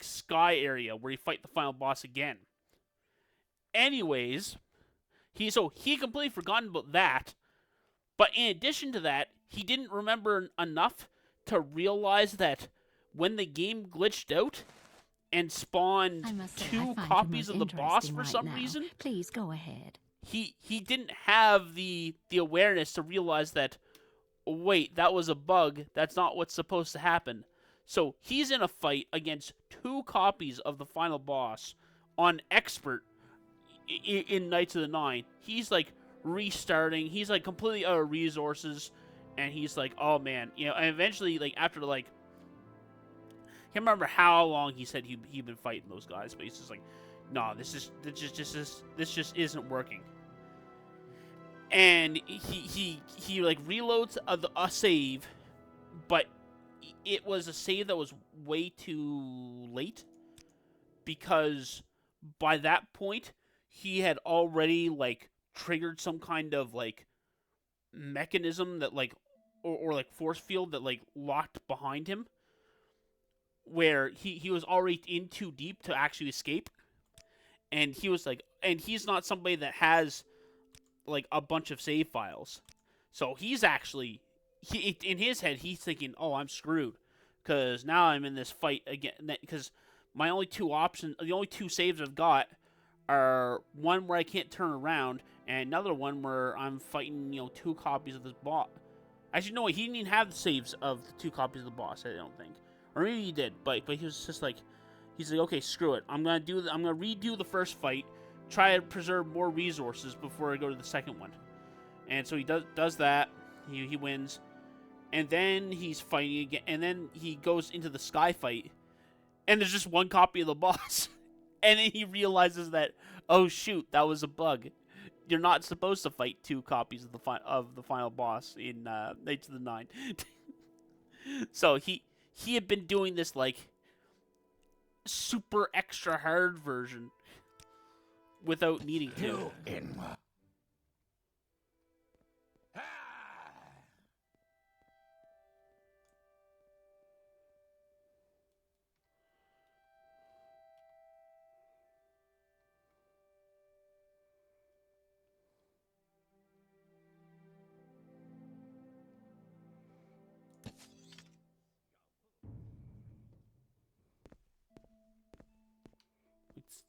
sky area where he fight the final boss again. Anyways, he completely forgotten about that. But in addition to that, he didn't remember enough to realize that when the game glitched out and spawned I must say, I 2 find you copies most of the boss interesting for right some now. reason, Please go ahead. he didn't have the awareness to realize that, wait, that was a bug. That's not what's supposed to happen. So he's in a fight against 2 copies of the final boss on expert in Knights of the Nine. He's like restarting. He's like completely out of resources, and he's like, oh man, you know. And eventually, like after like, I can't remember how long he said he'd been fighting those guys, but he's just like, no, this just isn't working. And he like reloads a save, but it was a save that was way too late, because by that point he had already like triggered some kind of like mechanism that like or like force field that like locked behind him, where he was already in too deep to actually escape. And he was like, and he's not somebody that has like a bunch of save files, so he's actually in his head he's thinking, oh, I'm screwed, because now I'm in this fight again, because my only 2 options, the only 2 saves I've got are one where I can't turn around, and another one where I'm fighting, 2 copies of this boss. Actually, no, he didn't even have the saves of the 2 copies of the boss, I don't think. Or maybe he did, but he was just like, he's like, okay, screw it. I'm gonna redo the first fight, try to preserve more resources before I go to the second one. And so he does that. He wins, and then he's fighting again, and then he goes into the sky fight, and there's just 1 copy of the boss. And then he realizes that, oh shoot, that was a bug. You're not supposed to fight 2 copies of the final boss in Knights of the Nine. So he had been doing this like super extra hard version without needing to.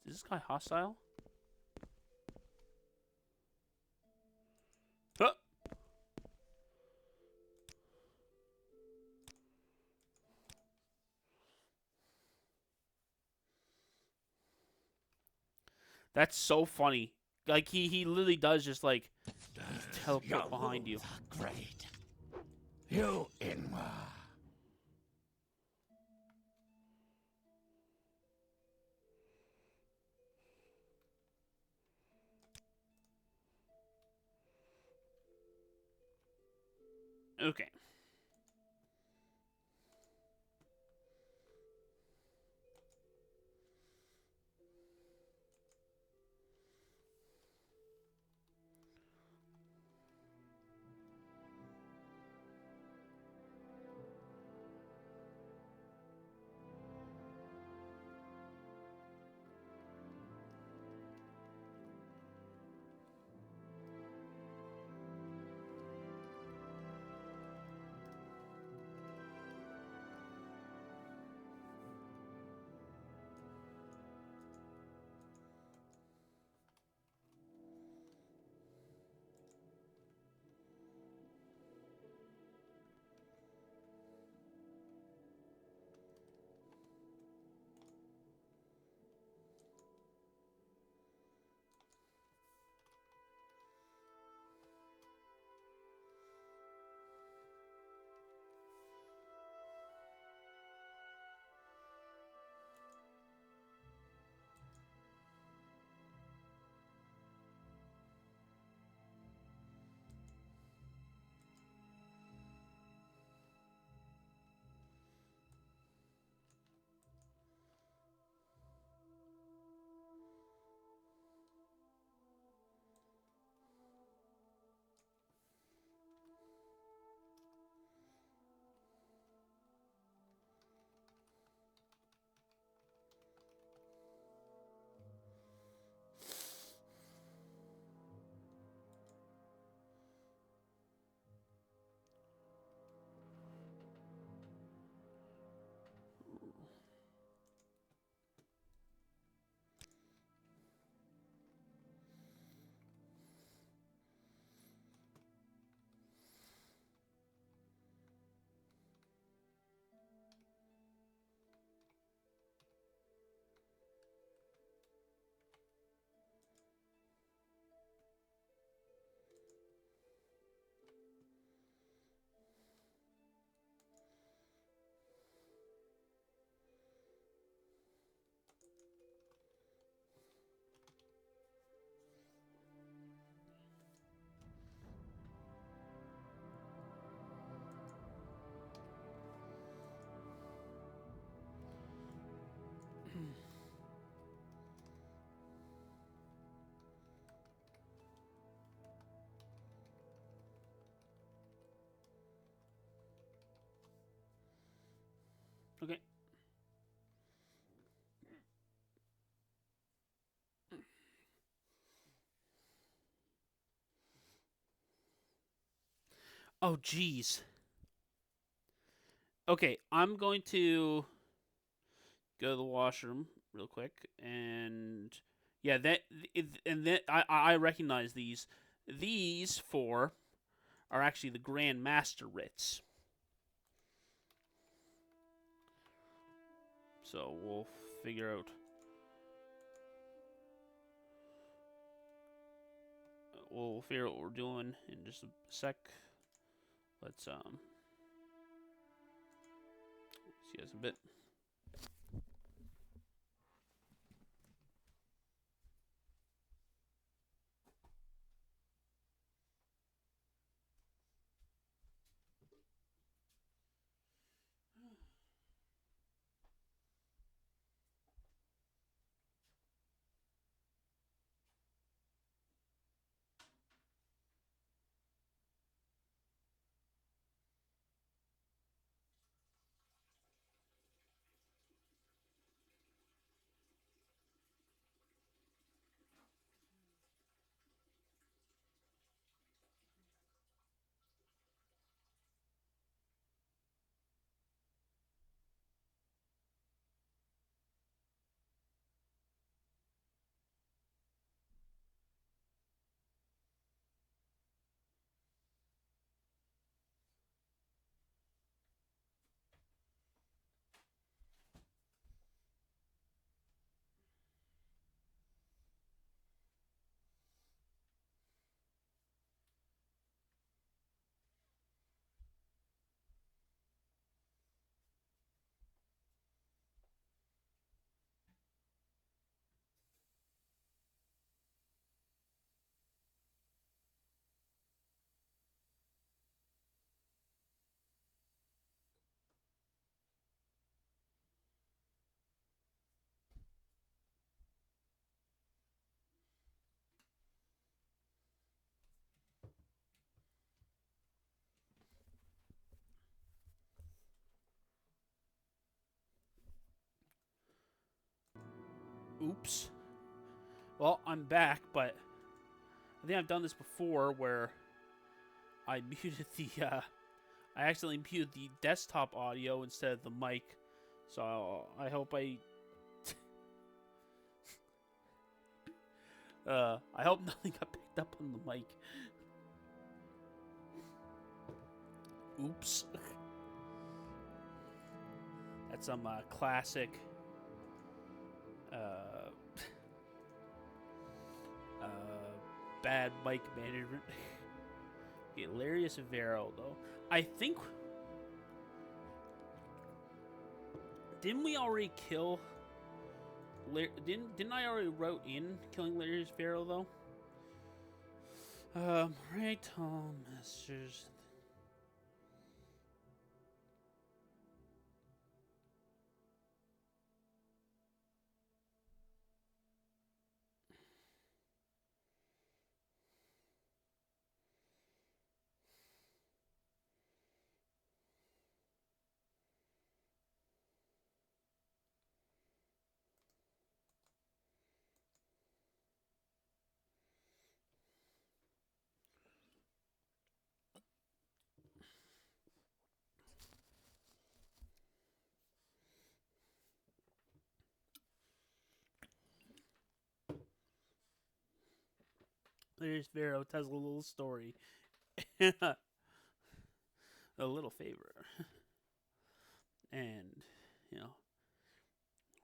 Is this guy hostile? Huh. That's so funny. Like he literally does just like teleport behind you. Great. You Inma. Okay. Okay. Oh, jeez. Okay, I'm going to go to the washroom real quick, and yeah, I recognize these. These four are actually the Grand Master writs. So we'll figure out. We'll figure out what we're doing in just a sec. Let's see us a bit. Oops. Well, I'm back, but I think I've done this before where I muted I accidentally muted the desktop audio instead of the mic. So I hope I hope nothing got picked up on the mic. Oops. That's some classic bad mic management. Okay, Larius Vero, though. I think... Didn't we already kill... Didn't I already wrote in killing Larius Vero, though? Right, Masters... Larius Vero tells a little story. A little favor. And, you know...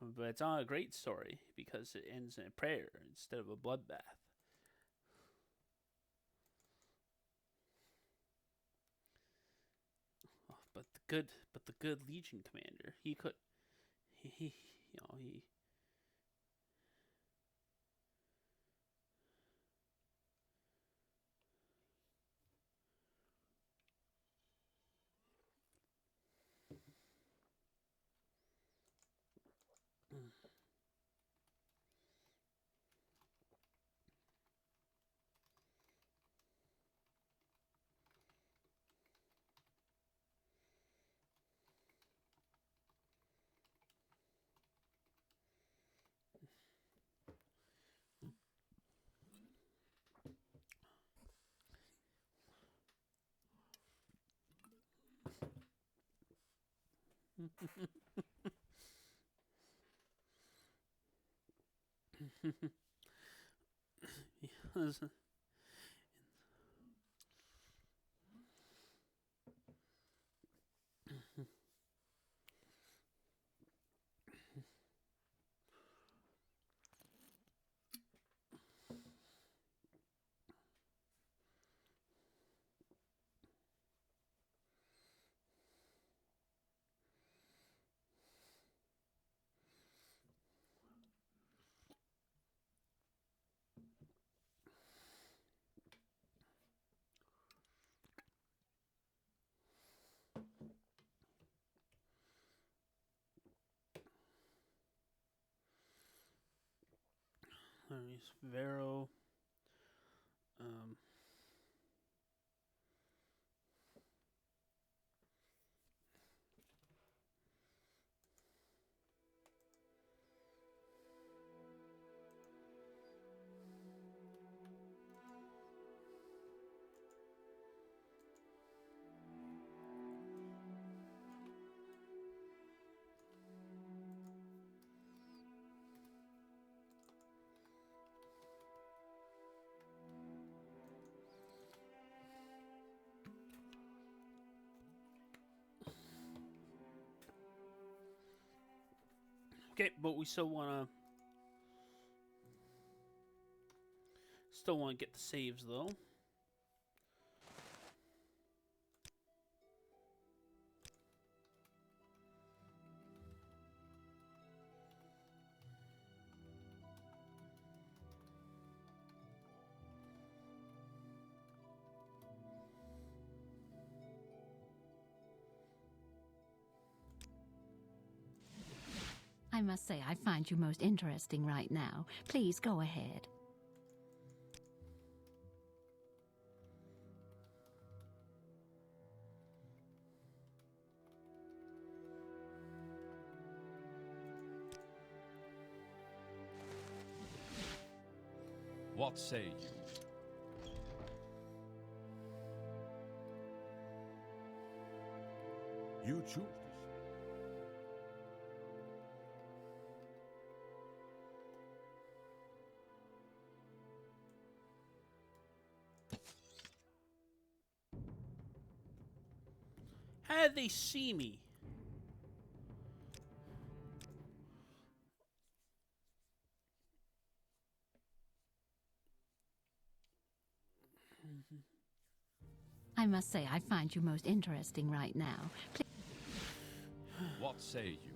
But it's not a great story because it ends in a prayer instead of a bloodbath. Oh, but the good Legion commander, he could, he you know, he. Yes. There's Vero. Um, okay, but we still wanna get the saves though. I must say, I find you most interesting right now. Please go ahead. What say you? You choose. How did they see me? I must say, I find you most interesting right now. What say you?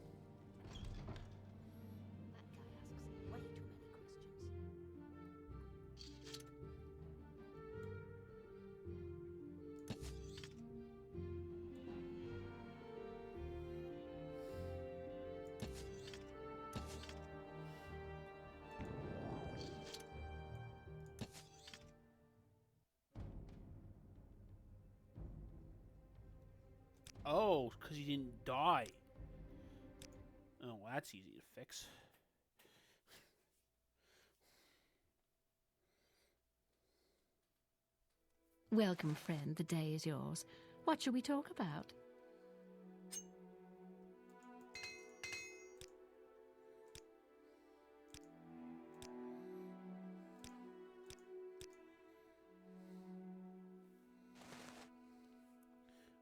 Oh, because he didn't die. Oh, that's easy to fix. Welcome, friend. The day is yours. What shall we talk about?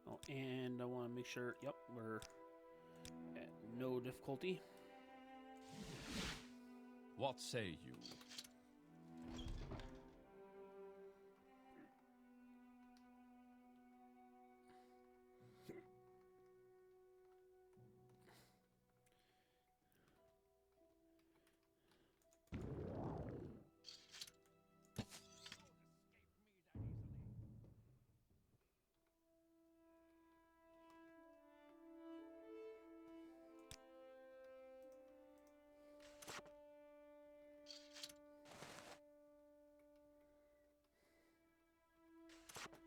Oh, and I want to make sure, yep, we're at no difficulty. What say you?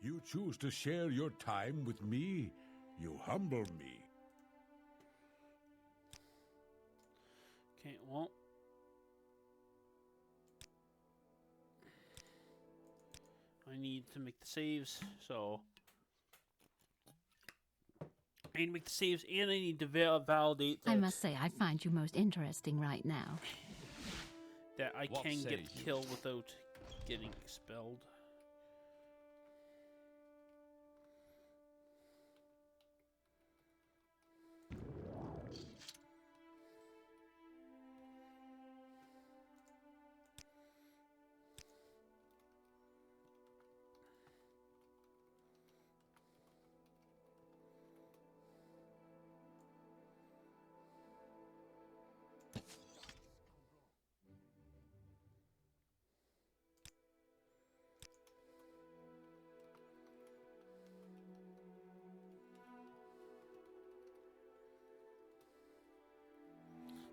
You choose to share your time with me. You humble me. Okay, well. I need to make the saves, so. need to make the saves, and I need to validate that I must say, I find you most interesting right now. that I What can say get the you? kill without getting expelled.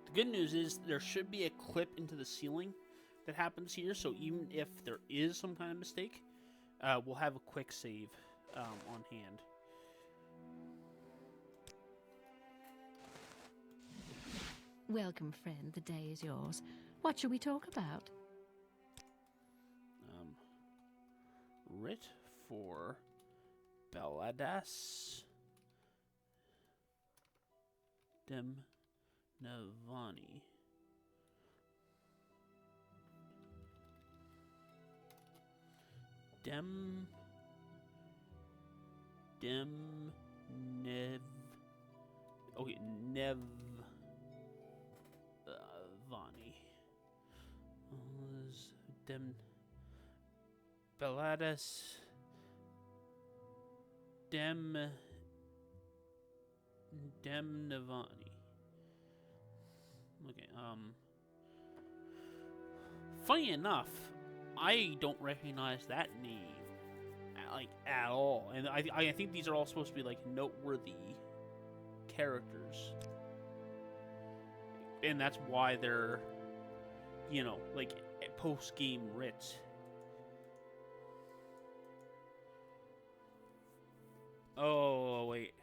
The good news is there should be a clip into the ceiling that happens here, so even if there is some kind of mistake, we'll have a quick save on hand. Welcome, friend. The day is yours. What shall we talk about? Writ for Baladas Dem Navani. Nev. Okay, Nev. Vani. Dem. Baladas. Dem Navani. Okay, funny enough, I don't recognize that name, like, at all. And I think these are all supposed to be, like, noteworthy characters. And that's why they're, you know, like, post-game writs. Oh, wait.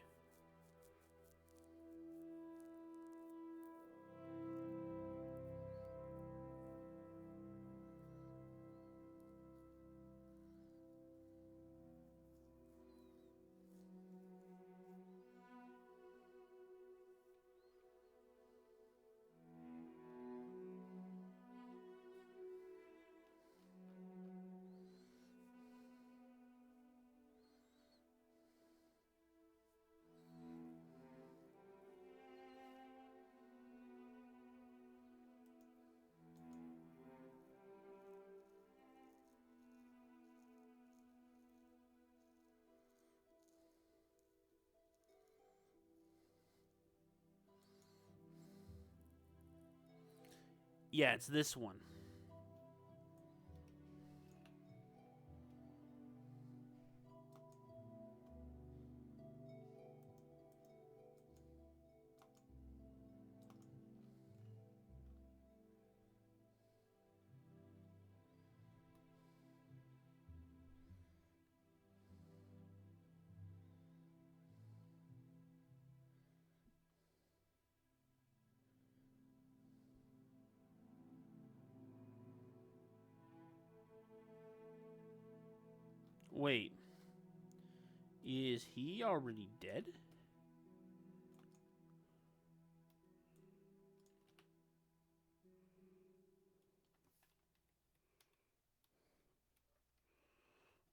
Yeah, it's this one. Wait. Is he already dead?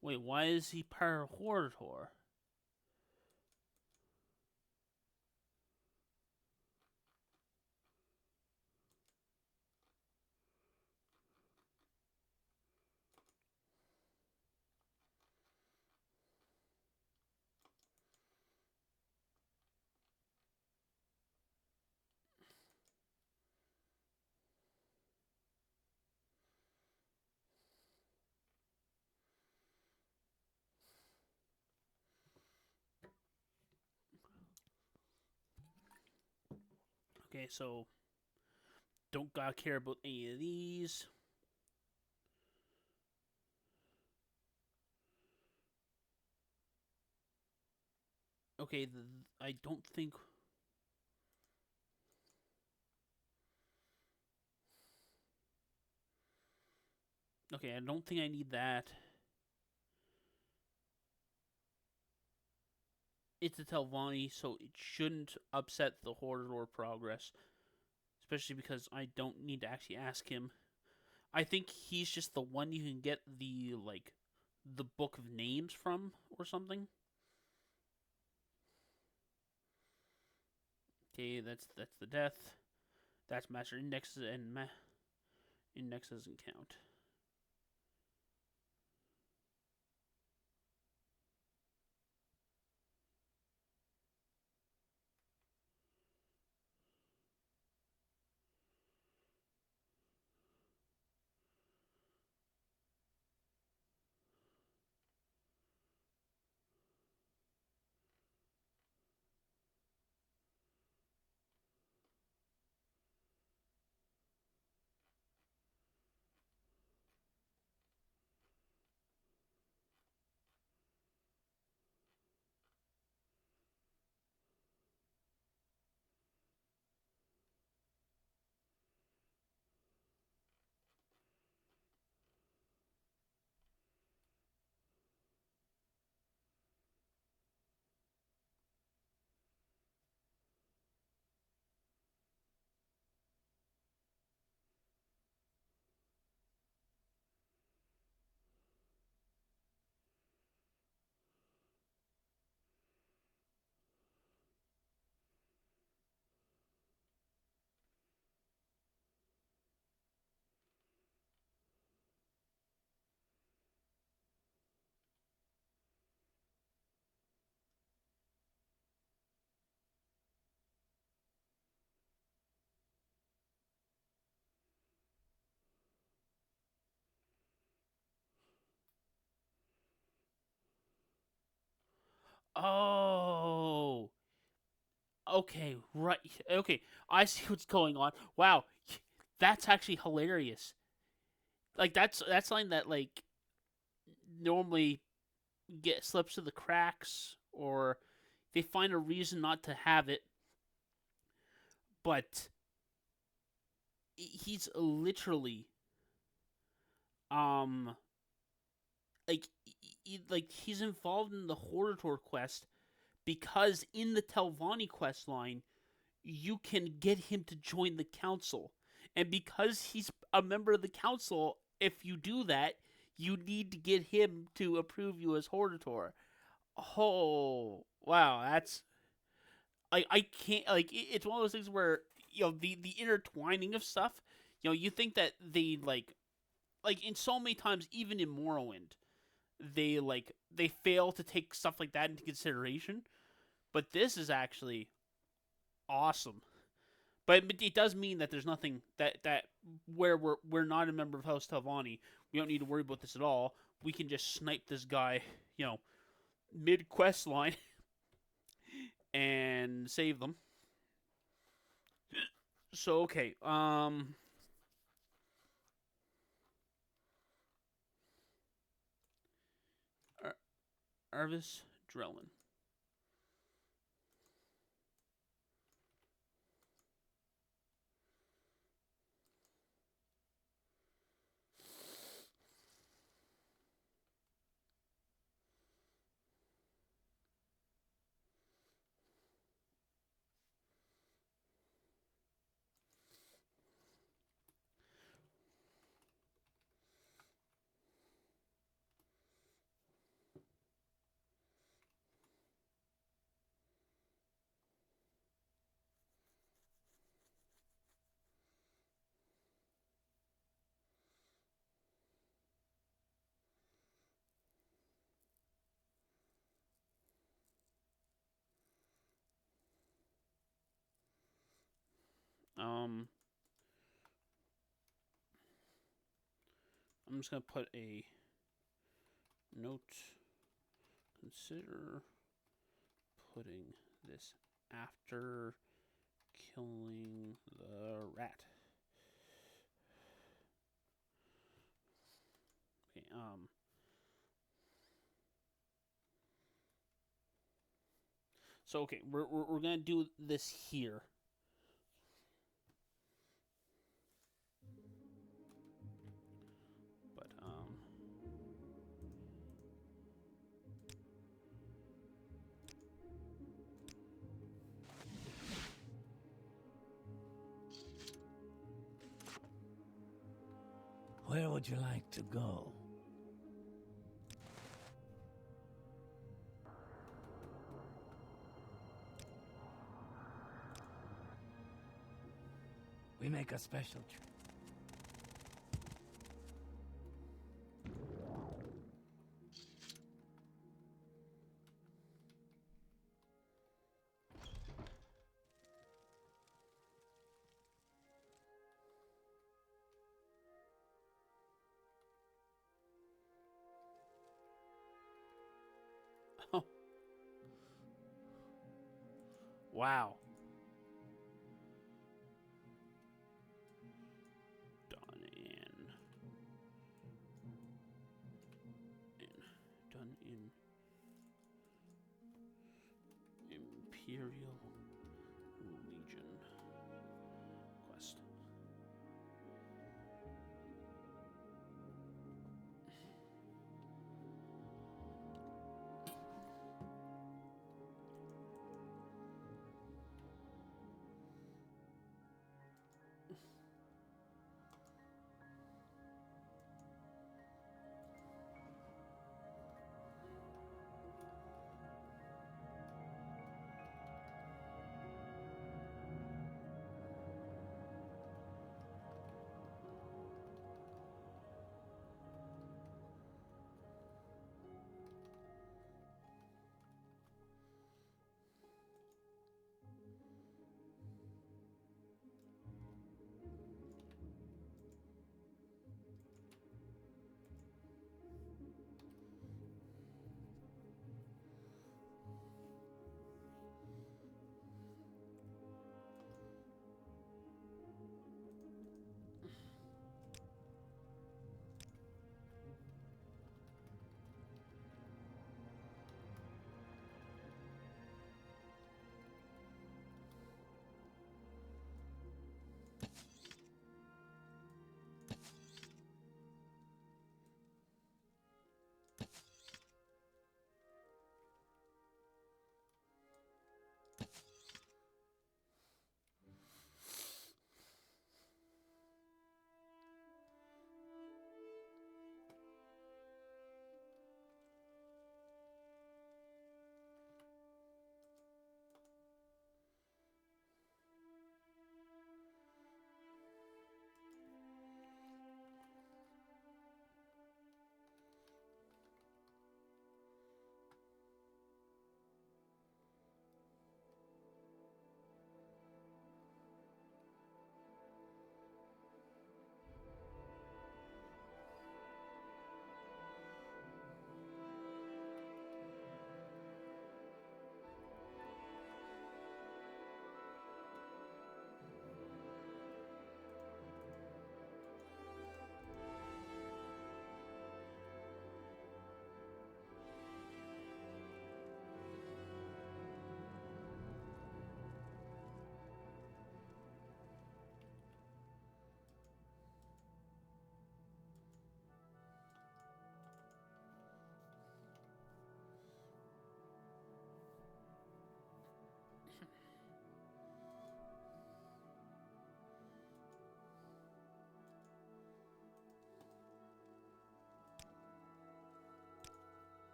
Wait, why is he Parahorator? Okay, so don't gotta care about any of these. Okay, I don't think. Okay, I don't think I need that. it's a Telvanni, so it shouldn't upset the Hordor progress. Especially because I don't need to actually ask him. I think he's just the one you can get the book of names from or something. Okay, that's the death. That's master indexes and index doesn't count. Oh, okay, right. Okay, I see what's going on. Wow, that's actually hilarious. Like that's something that normally get slips through the cracks, or they find a reason not to have it. But he's literally um he's involved in the Hordator quest because in the Telvanni quest line you can get him to join the council, and because he's a member of the council, if you do that, you need to get him to approve you as Hordator. Oh wow, that's I can't it's one of those things where the intertwining of stuff. You think that they in so many times, even in Morrowind, they fail to take stuff like that into consideration. But this is actually awesome. But it does mean that there's nothing that where we're not a member of House Telvanni, we don't need to worry about this at all. We can just snipe this guy, mid quest line, and save them. So okay, Arvis Drellin. Um, I'm just gonna put a note. Consider putting this after killing the rat. Okay, so okay, we're gonna do this here. But Where would you like to go? We make a special trip. Oh. Wow. Done in Imperial Legion quest.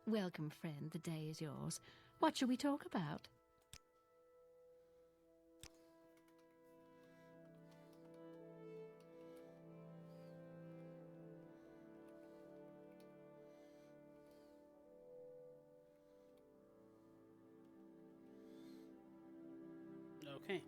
Welcome, friend. The day is yours. What shall we talk about? Okay.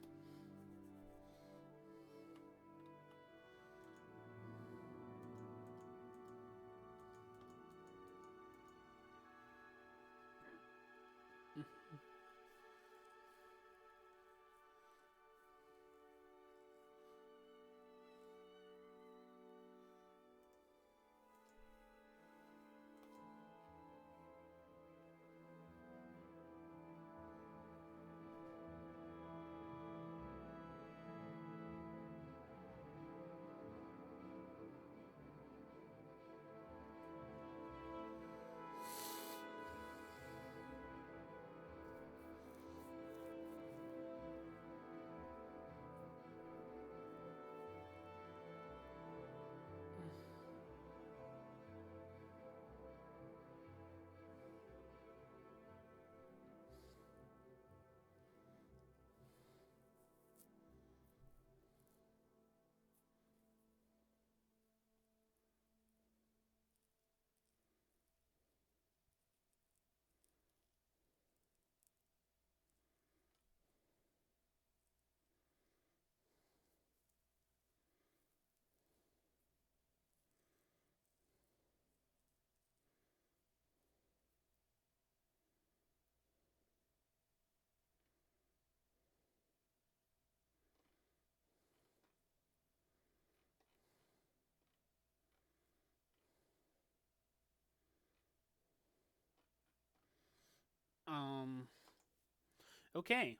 Okay.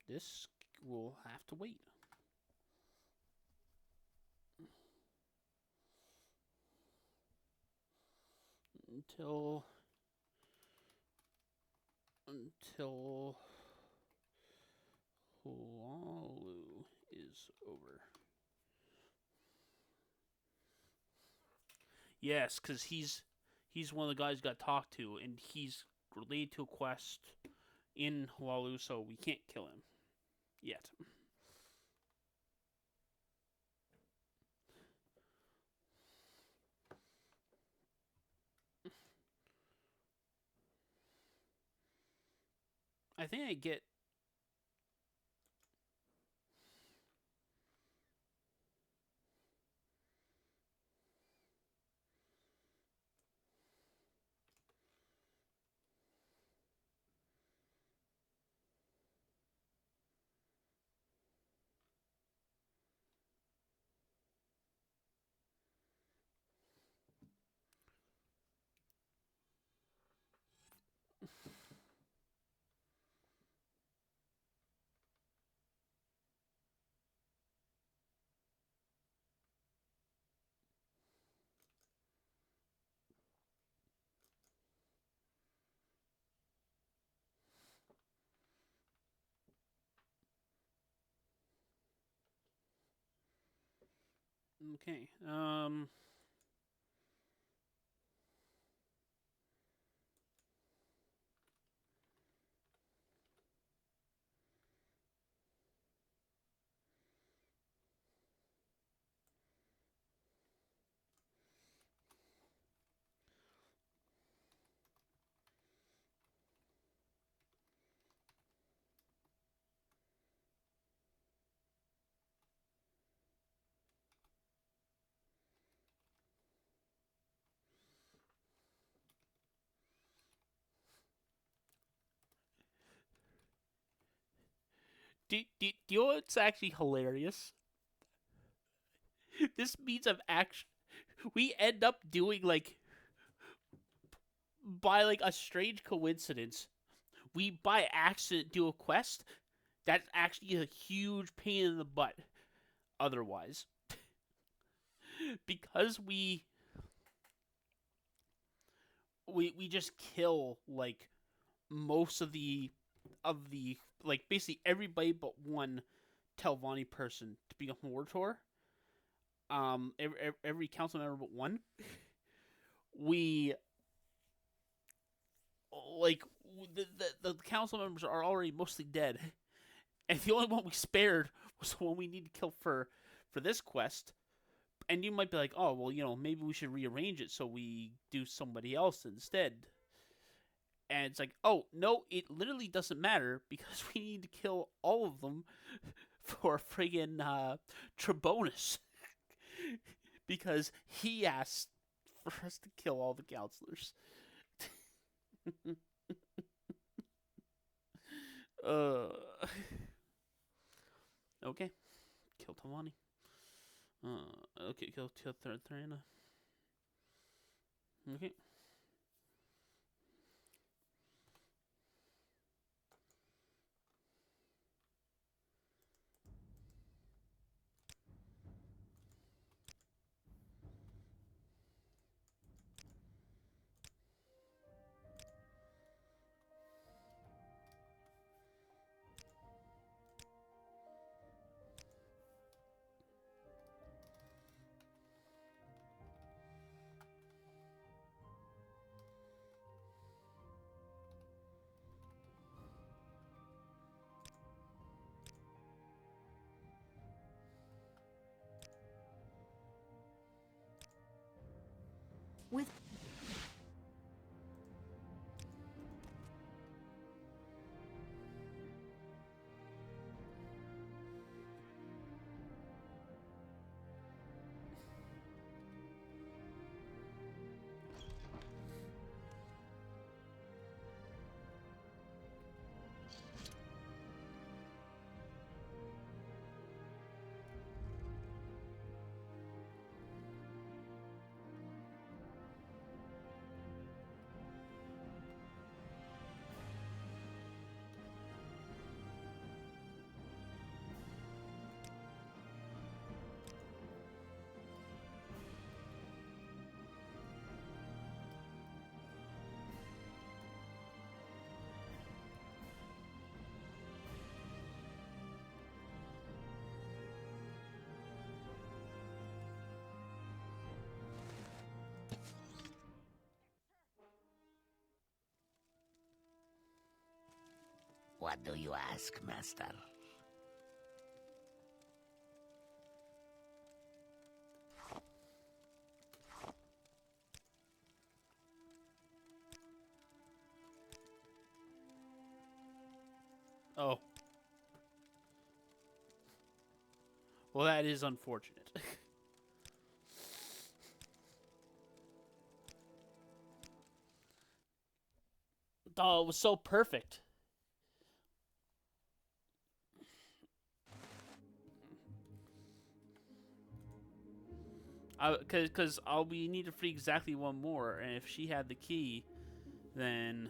This will have to wait. Until Hualu is over. Yes, because he's one of the guys got talked to, and he's related to a quest in Hualu, so we can't kill him yet. I think I get. Okay. Do you know what's actually hilarious? This means we end up doing like by like a strange coincidence, we by accident do a quest that's actually a huge pain in the butt otherwise. Because we just kill like most of the like basically everybody but one Telvanni person to become Wartor. Every council member but one. We like the council members are already mostly dead, and the only one we spared was the one we need to kill for this quest. And you might be like, oh well, maybe we should rearrange it so we do somebody else instead. And it's like, oh no, it literally doesn't matter because we need to kill all of them for friggin' Trebonus. Because he asked for us to kill all the counselors. Okay. Kill Tamani. Okay, kill Tharana. Okay. With What do you ask, Master? Oh. Well, that is unfortunate. Oh, it was so perfect. Because we need to free exactly one more, and if she had the key, then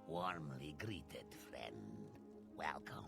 Warmly greeted, friend. Welcome.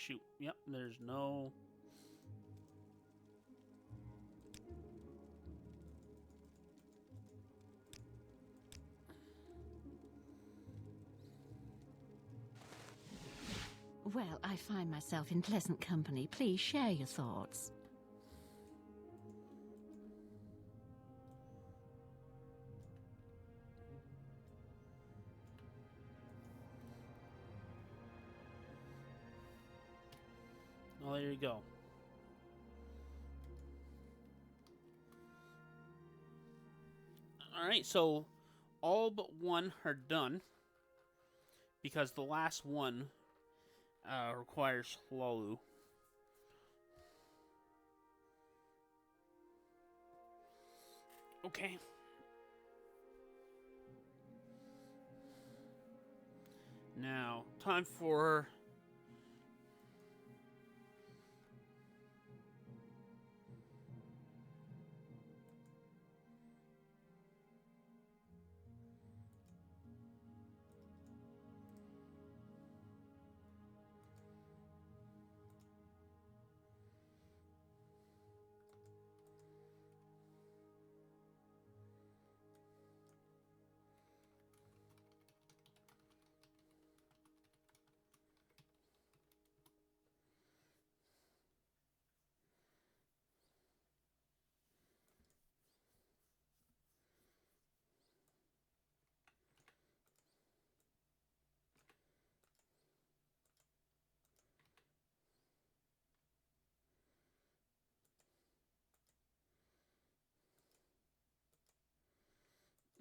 shoot. Yep, there's no... Well, I find myself in pleasant company. Please share your thoughts. Oh, there you go. Alright, so all but one are done. Because the last one requires Lalu. Okay. Now, time for...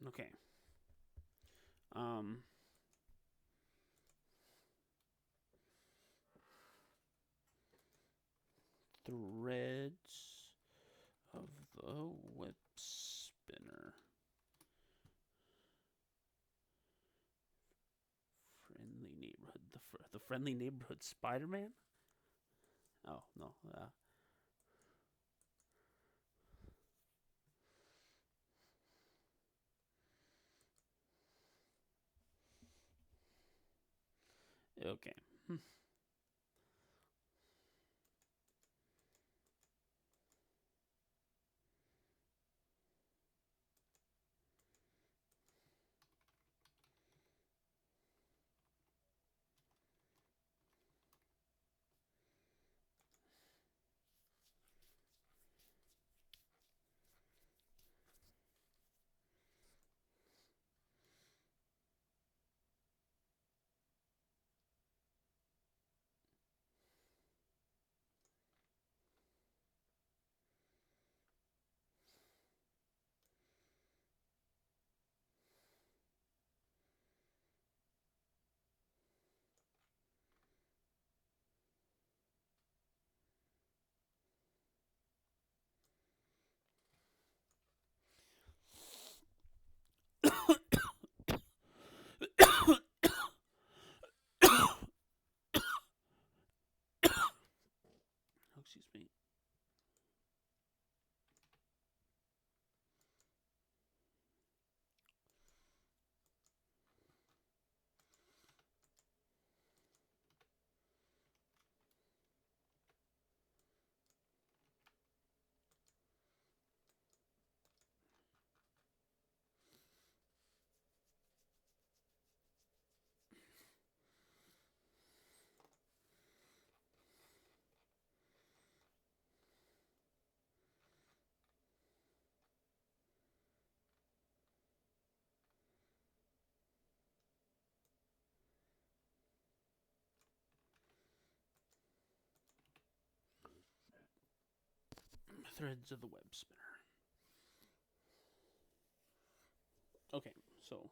Okay. Threads of the web spinner. Friendly neighborhood. The friendly neighborhood Spider-Man? Oh, no. Okay. Excuse me. Threads of the web spinner. Okay, so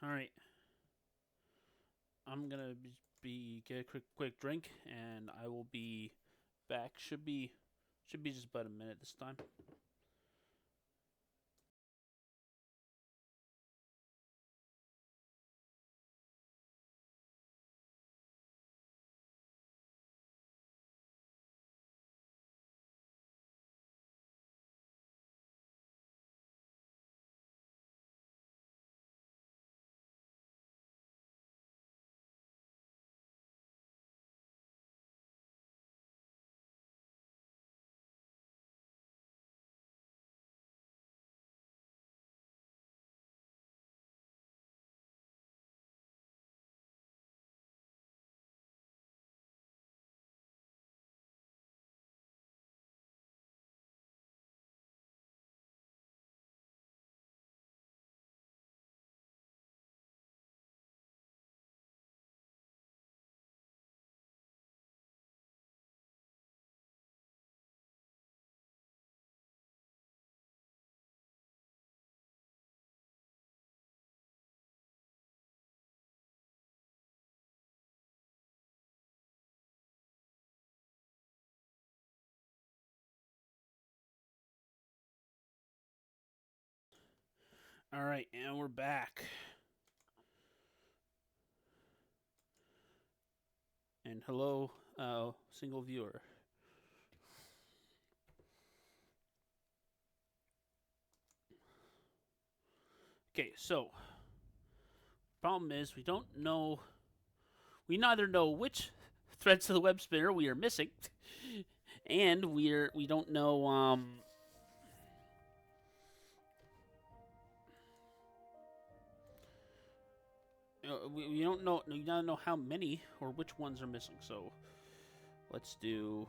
all right. I'm gonna get a quick drink, and I will be back. Should be just about a minute this time. All right, and we're back. And hello, single viewer. Okay, so problem is we don't know. We neither know which threads to the web spinner we are missing, and we don't know we don't know how many or which ones are missing. So let's do.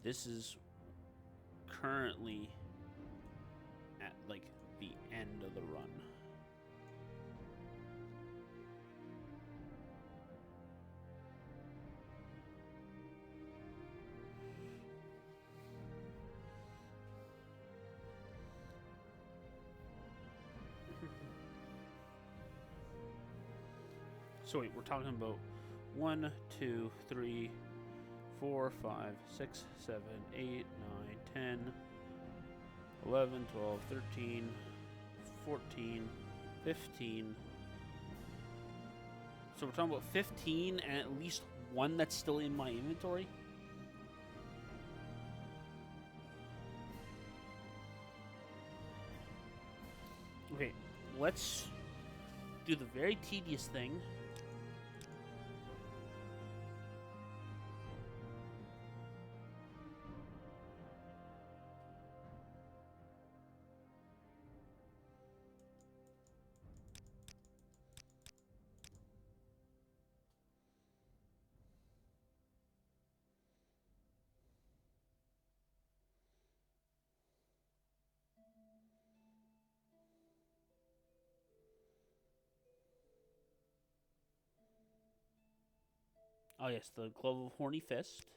This is currently at like the end of the run. So wait, we're talking about 1, 2, 3, 4, 5, 6, 7, 8, 9, 10, 11, 12, 13, 14, 15. So we're talking about 15 and at least one that's still in my inventory. Okay, let's do the very tedious thing. Oh yes, the Glove of Horny Fist.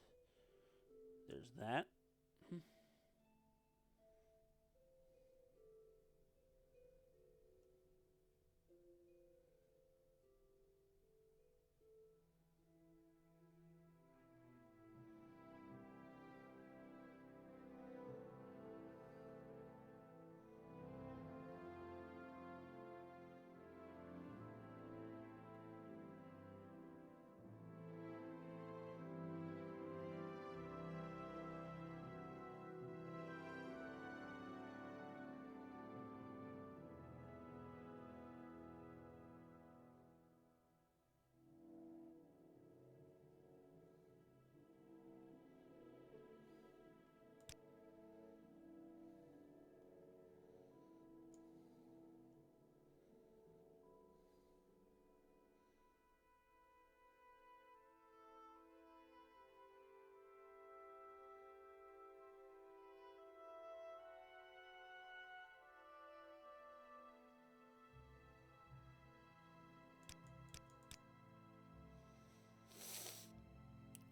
There's that.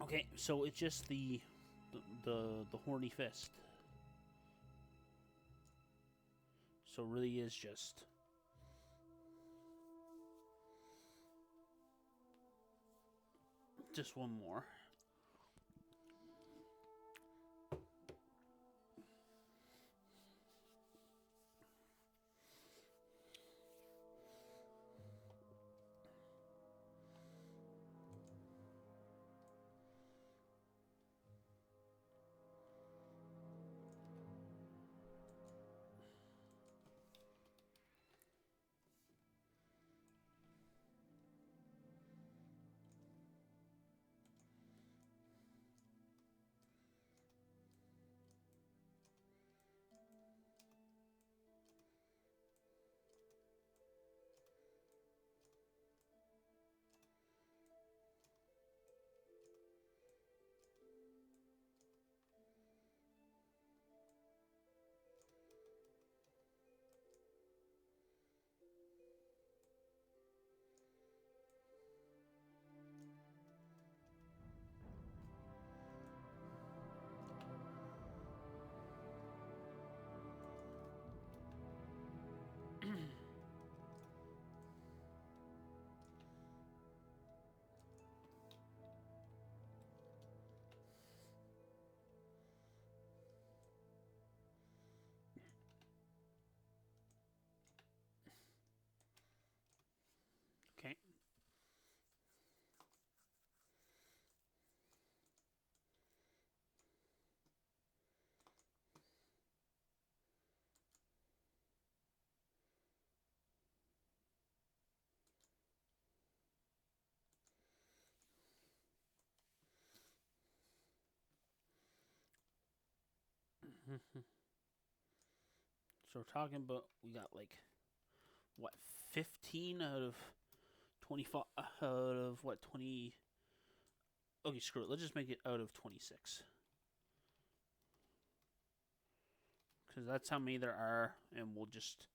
Okay, so it's just the Horny Fist. So it really is just one more. So we're talking about, we got like, what, 15 out of 25, out of what, 20, okay, screw it, let's just make it out of 26. Because that's how many there are, and we'll just...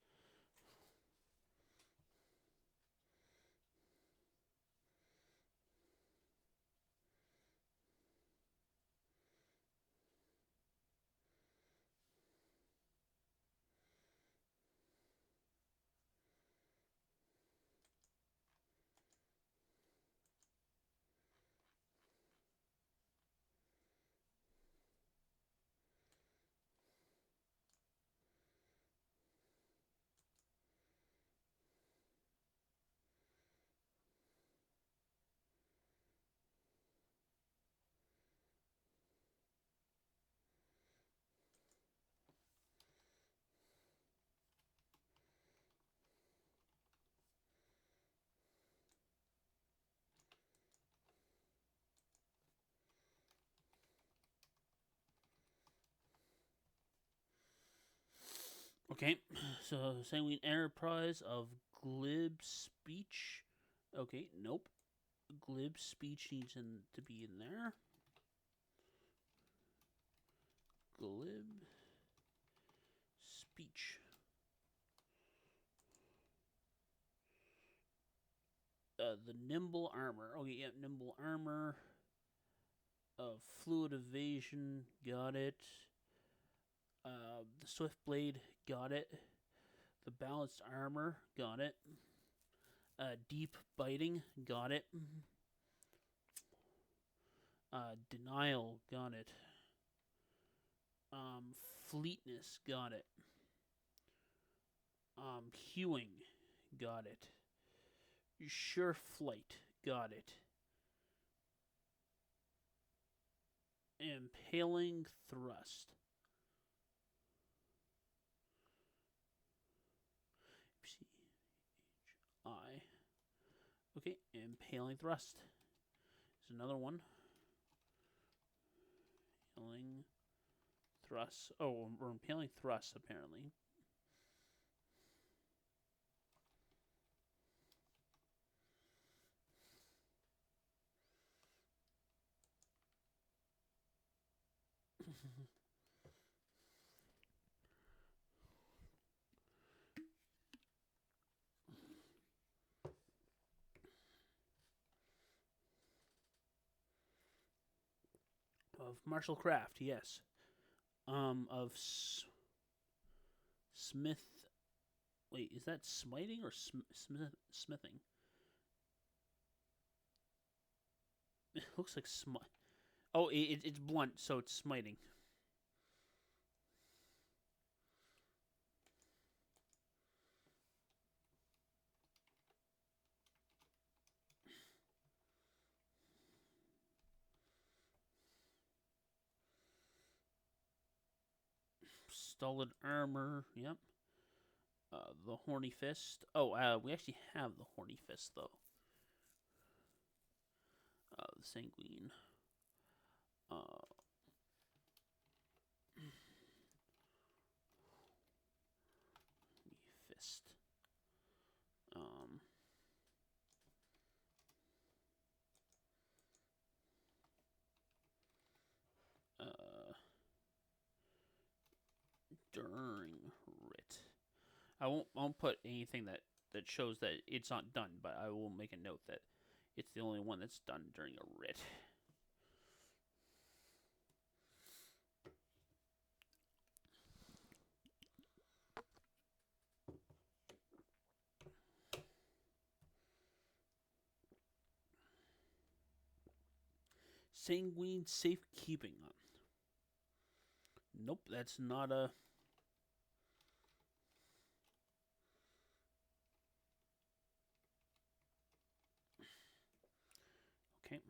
Okay, so Sanguine Enterprise of glib speech. Okay, nope. Glib speech needs to be in there. Glib speech. The nimble armor. Okay, yeah, nimble armor. Fluid evasion, got it. The swift blade, got it. The balanced armor, got it. Deep biting, got it. Denial, got it. Fleetness, got it. Hewing, got it. Sure flight, got it. Impaling thrust. I. Okay, impaling thrust. There's another one. Impaling thrust. Oh, we're impaling thrust apparently. Of martial craft, yes. Of smith. Wait, is that smiting or smithing? It looks like smite. Oh, it's blunt, so it's smiting. Stolid armor, yep. The horny fist. Oh, we actually have the horny fist though. The sanguine. Fist. During writ. I won't put anything that shows that it's not done, but I will make a note that it's the only one that's done during a writ. Sanguine safekeeping. Nope, that's not a... Okay.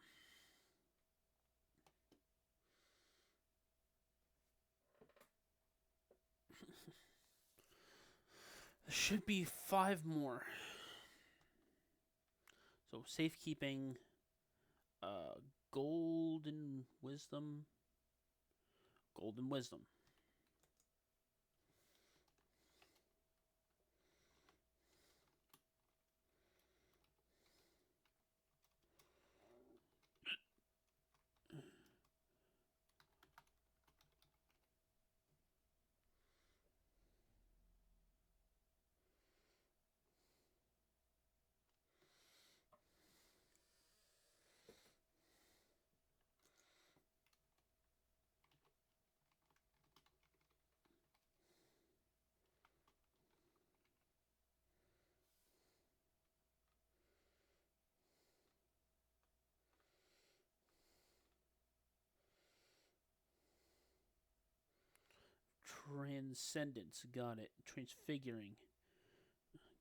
There should be 5 more. So safekeeping, golden wisdom. Golden wisdom. Transcendence. Got it. Transfiguring.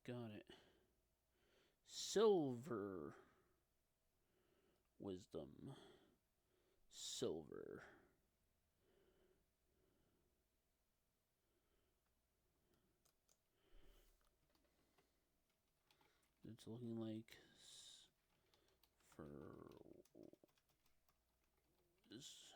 Got it. Silver. Wisdom. Silver. It's looking like for wisdom.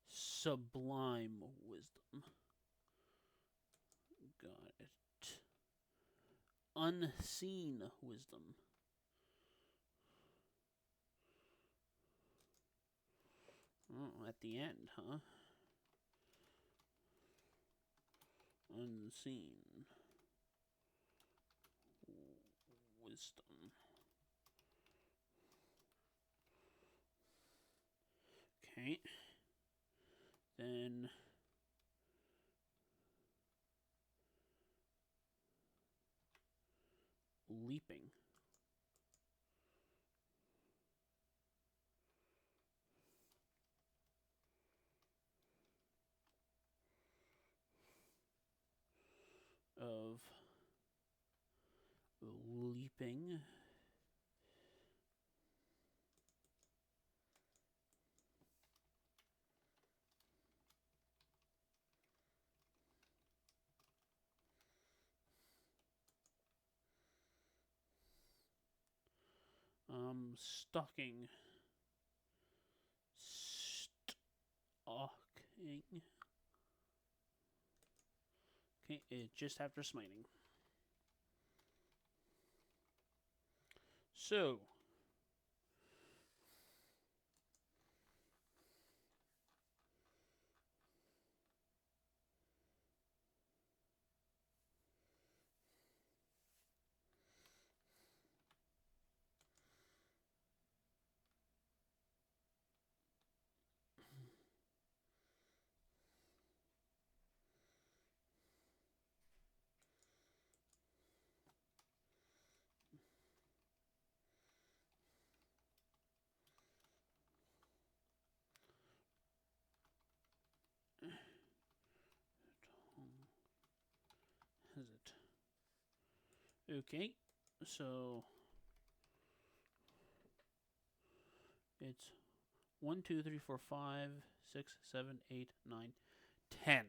Sublime wisdom. Got it. Unseen wisdom. Oh, at the end, huh? Unseen wisdom. Okay. Then leaping. Of leaping. Stalking. Stalking. Okay, just after smiting. So, is it? Okay, so it's 1, 2, 3, 4, 5, 6, 7, 8, 9, 10.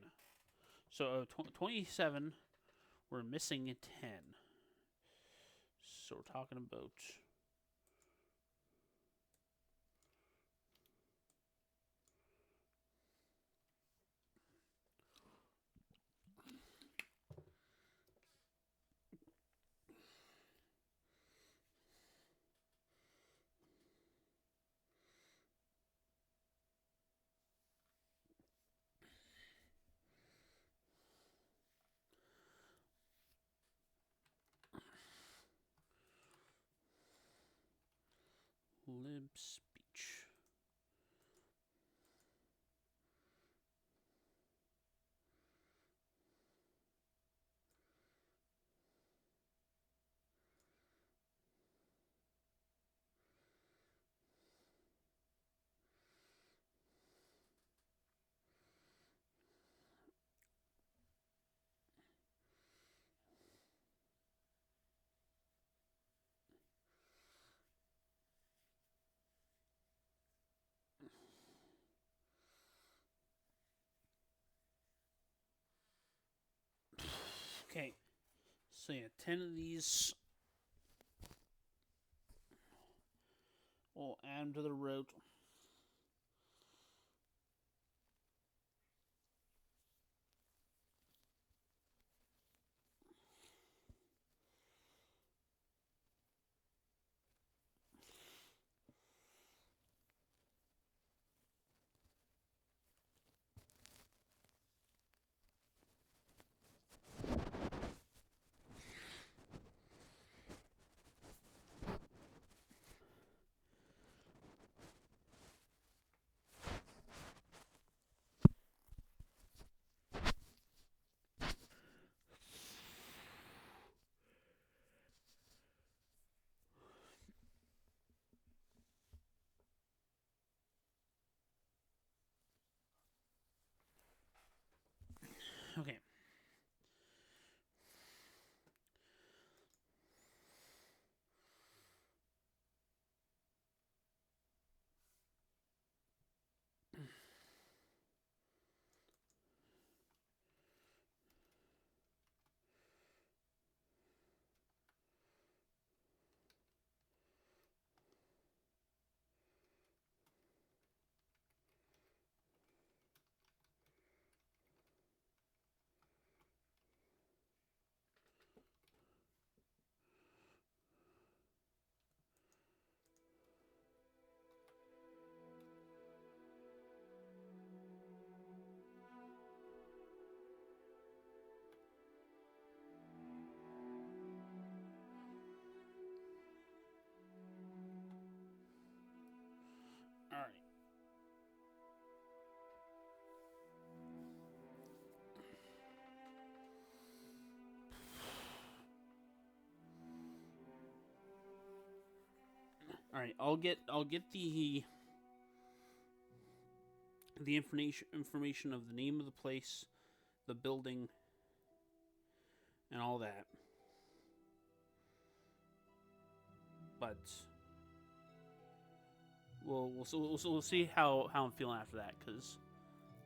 So 27, we're missing 10. So we're talking about lib speech. Okay, so yeah, 10 of these. We'll add them to the route. Okay. All right. All right. I'll get the information of the name of the place, the building, and all that. But we'll see how I'm feeling after that, because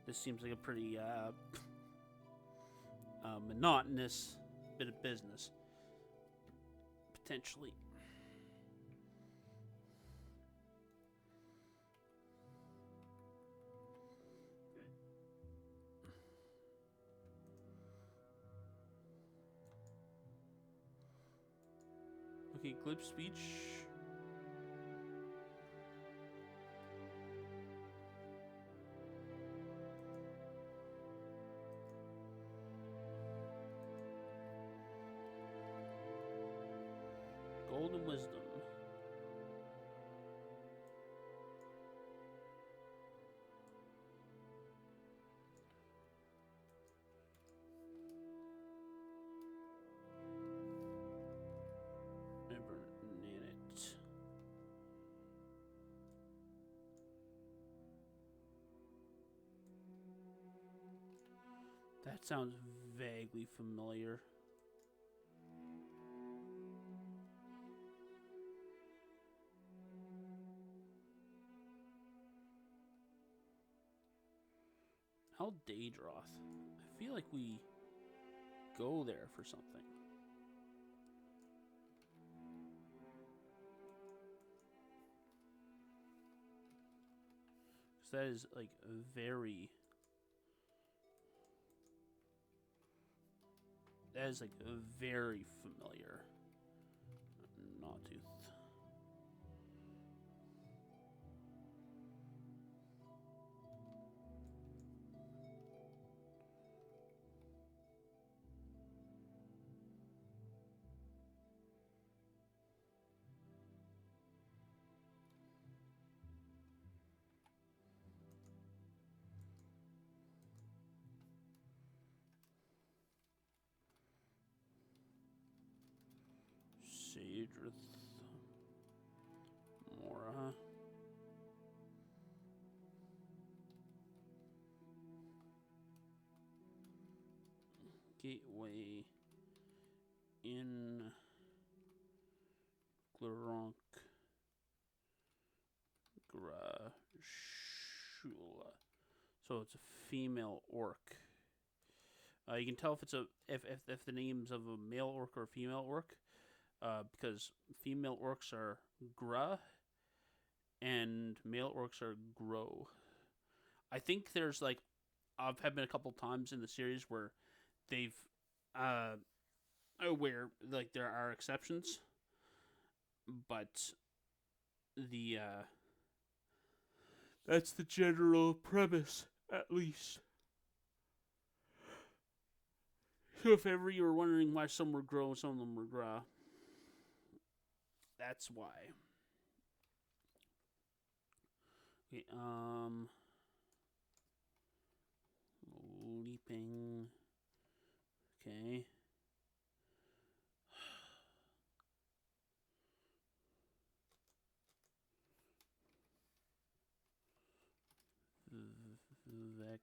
this seems like a pretty monotonous bit of business, potentially. Okay, glib speech. Golden wisdom. Never need it. That sounds vaguely familiar. Hell, Daedroth. I feel like we go there for something. Because that is like very. That is like very familiar. Gnawtooth. Sadrith. Mora. Gateway in Glurunk Grashula. So it's a female orc. You can tell if it's if the names of a male orc or a female orc, because female orcs are Gra and male orcs are Grow. I think there's like I've had been a couple times in the series where they've where like there are exceptions, but the that's the general premise, at least. So if ever you were wondering why some were Grow and some of them were Gra, that's why. Okay, leaping. Okay. Vec.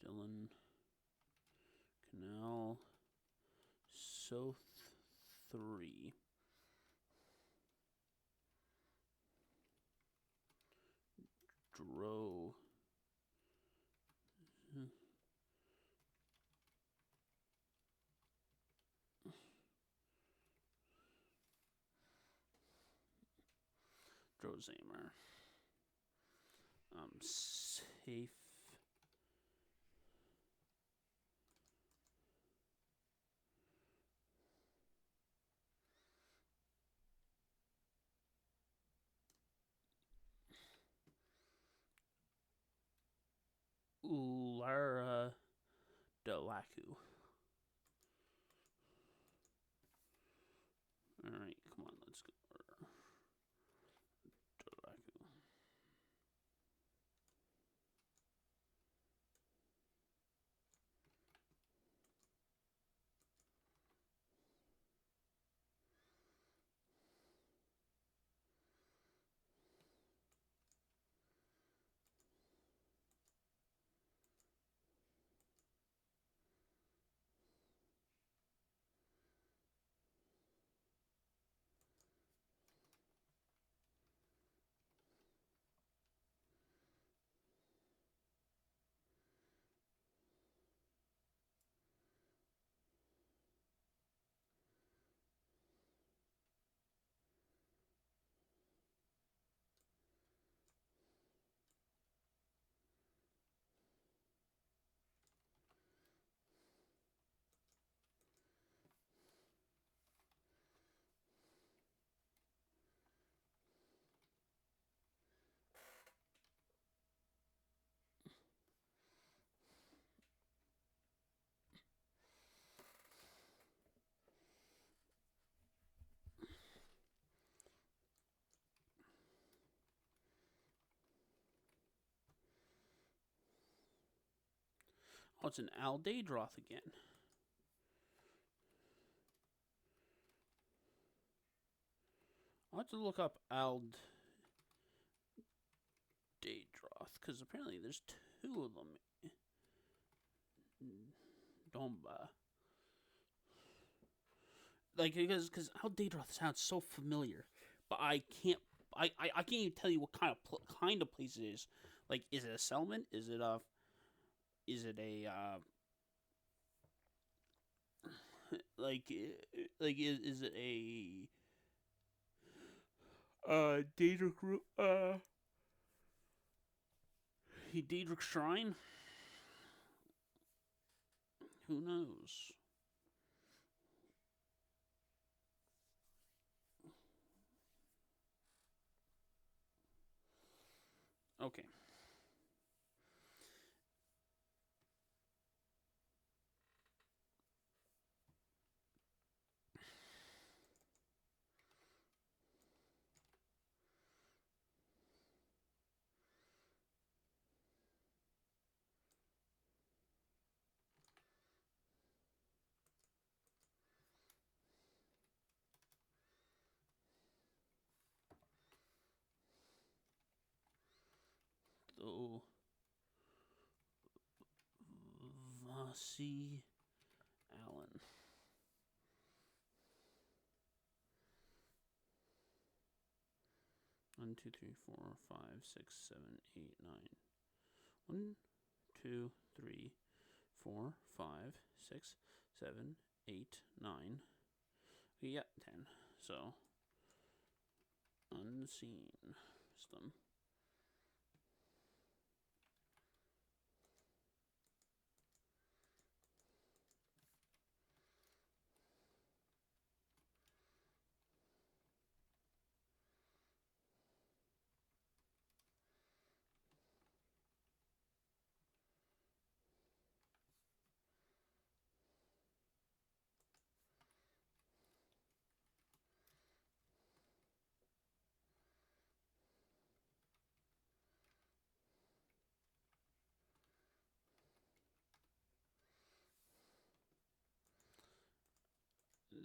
Villain. Canal. Soth 3. Dro. Drozamer. Safe. Ulara Delaku. Alright, come on, let's go. Delaku. Oh, it's an Aldaedroth again. I'll have to look up Aldaedroth, because apparently there's two of them. Domba. Like, because Aldaedroth sounds so familiar, but I can't even tell you what kind of place it is. Like, is it a settlement? Is it a like is it a Daedric Daedric Shrine? Who knows? Okay. So Vasi Allen. One, two, three, four, five, six, seven, 8, 9. 1, 2, 3, 4, 5, 6, 7, 8, 9. We got 10. So unseen system.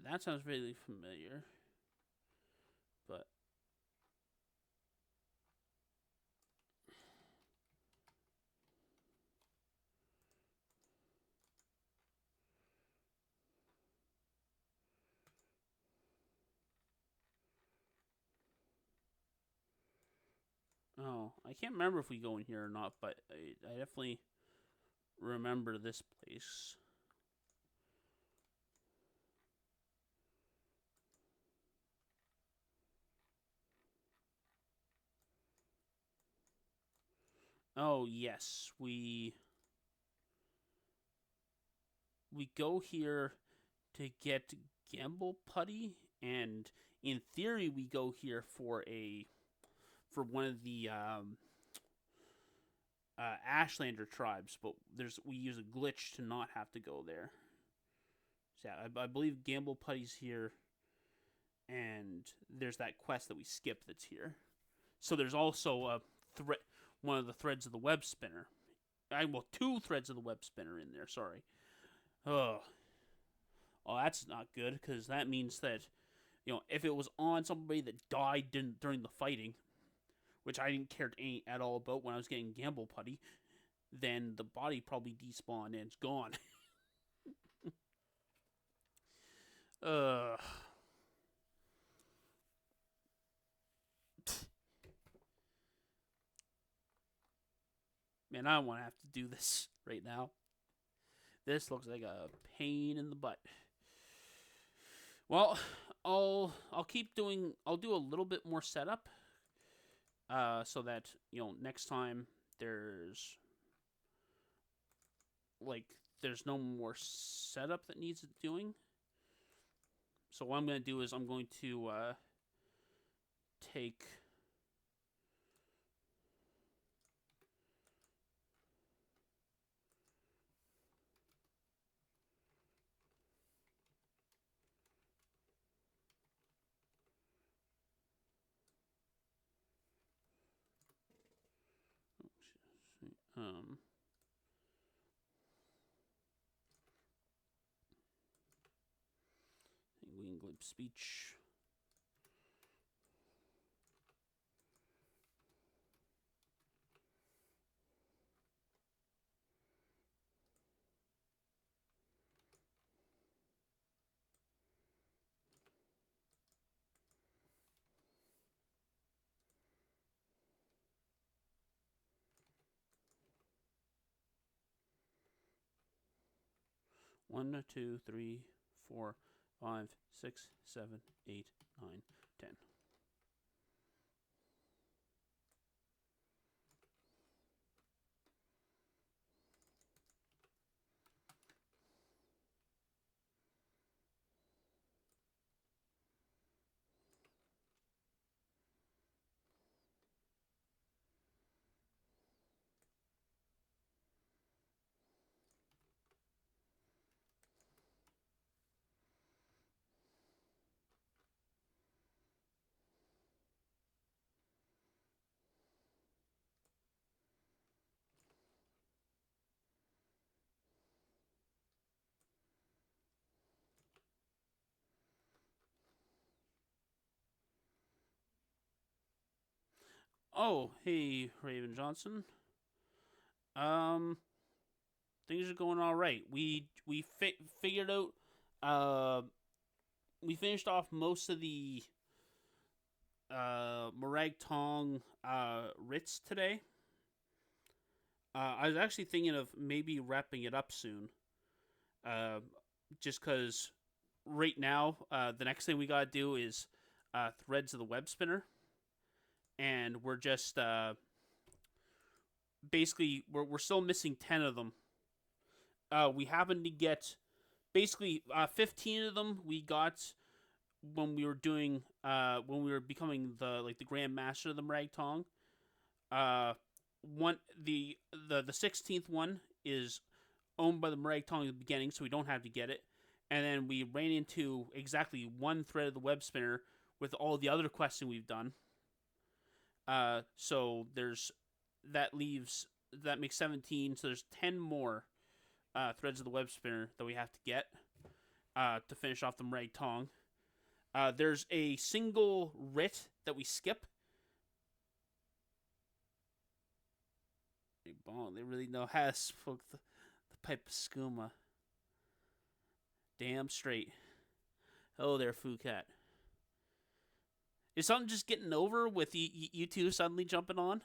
That sounds really familiar, but Oh, I can't remember if we go in here or not, but I definitely remember this place. Oh, yes. We go here to get Gamble Putty, and in theory we go here for one of the Ashlander tribes, but we use a glitch to not have to go there. So yeah, I believe Gamble Putty's here, and there's that quest that we skipped that's here. So there's also one of the threads of the web spinner. Two threads of the web spinner in there. Sorry. Oh, that's not good, because that means that, if it was on somebody that died during the fighting, which I didn't care at all about when I was getting Gamble Putty, then the body probably despawned and it's gone. Man, I don't want to have to do this right now. This looks like a pain in the butt. Well, I'll do a little bit more setup, so that next time there's no more setup that needs doing. So what I'm going to do is I'm going to take Glib speech. One, 2, 3, 4, 5, 6, 7, 8, 9, 10. Oh, hey, Raven Johnson. Things are going all right. We figured out. We finished off most of the Morag Tong writs today. I was actually thinking of maybe wrapping it up soon. Just because right now, the next thing we gotta do is threads of the web spinner. And we're just basically we're still missing 10 of them. We happen to get basically 15 of them we got when we were doing when we were becoming the Grand Master of the Morag Tong. The 16th one is owned by the Morag Tong at the beginning, so we don't have to get it. And then we ran into exactly one thread of the web spinner with all the other questing we've done. So that makes 17. So there's 10 more threads of the web spinner that we have to get to finish off the Morag Tong. There's a single writ that we skip. They really know how to smoke the pipe of skooma. Damn straight. Oh, there, Foo Cat. Is something just getting over with you two suddenly jumping on?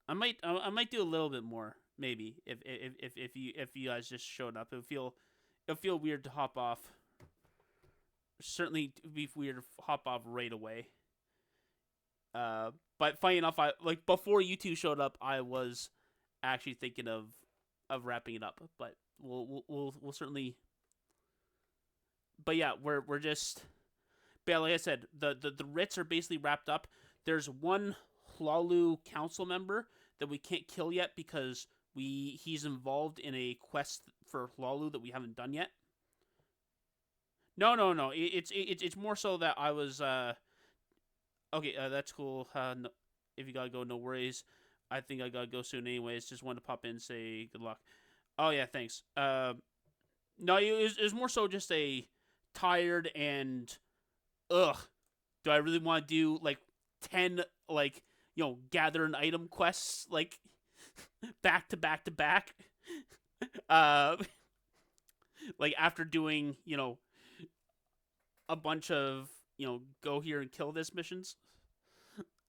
I might do a little bit more maybe if you guys just showed up. It'll feel weird to hop off. Certainly it'd be weird to hop off right away. But funny enough, I like before you two showed up, I was actually thinking of wrapping it up. But we'll certainly. But yeah, we're just. But yeah, like I said, the writs are basically wrapped up. There's one Hlaalu council member that we can't kill yet because he's involved in a quest for Hlaalu that we haven't done yet. No. It's more so that I was okay. That's cool. No, if you gotta go, no worries. I think I gotta go soon anyways. Just wanted to pop in and say good luck. Oh yeah, thanks. No, it was more so just a tired and ugh. Do I really want to do like 10 like gather an item quests like back to back to back? Like after doing a bunch of go here and kill this missions.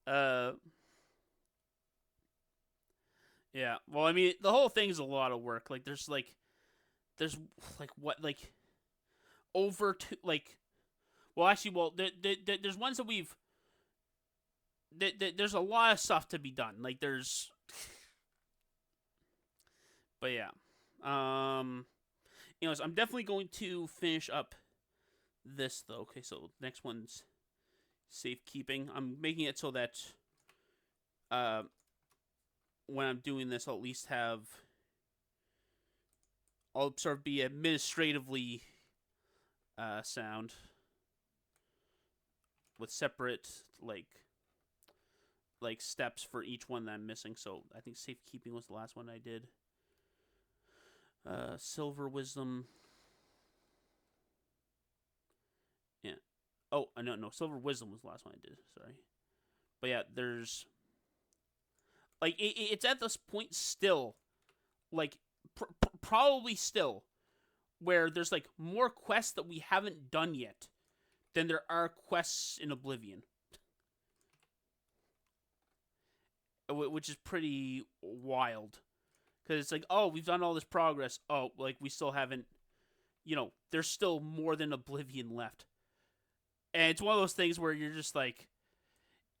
Yeah. Well, I mean, the whole thing's a lot of work. Like there's over to there's ones that we've there's a lot of stuff to be done. Like there's but yeah. Anyways, I'm definitely going to finish up this though. Okay, so next one's safekeeping. I'm making it so that when I'm doing this, I'll at least I'll sort of be administratively sound with separate like steps for each one that I'm missing. So I think safekeeping was the last one I did. Silver wisdom. Yeah. Oh, no. Silver wisdom was the last one I did. Sorry. But yeah, there's like it's at this point still, like probably still, where there's like more quests that we haven't done yet than there are quests in Oblivion, which is pretty wild. Because it's like, oh, we've done all this progress. Oh, like we still haven't, there's still more than Oblivion left. And it's one of those things where you're just like,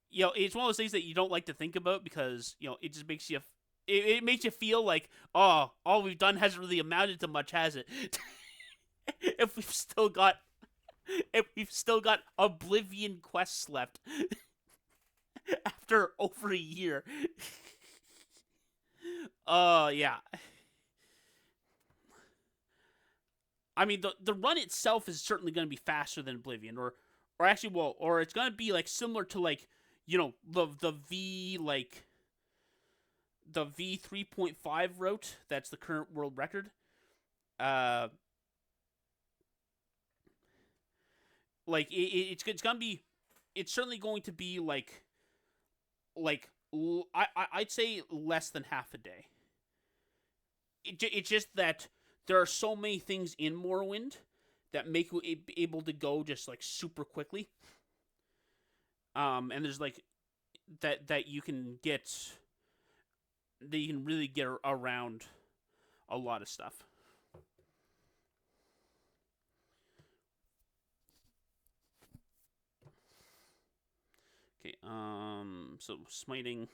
it's one of those things that you don't like to think about because, it just makes you, it makes you feel like, oh, all we've done hasn't really amounted to much, has it? if we've still got Oblivion quests left after over a year. Yeah. I mean, the run itself is certainly going to be faster than Oblivion, or actually, or it's going to be like similar to like the V the V 3.5 route. That's the current world record. Like it's gonna be, it's certainly going to be like I'd say less than half a day. It's just that there are so many things in Morrowind that make you able to go just like super quickly. And there's like that you can really get around a lot of stuff. Okay, so smiting.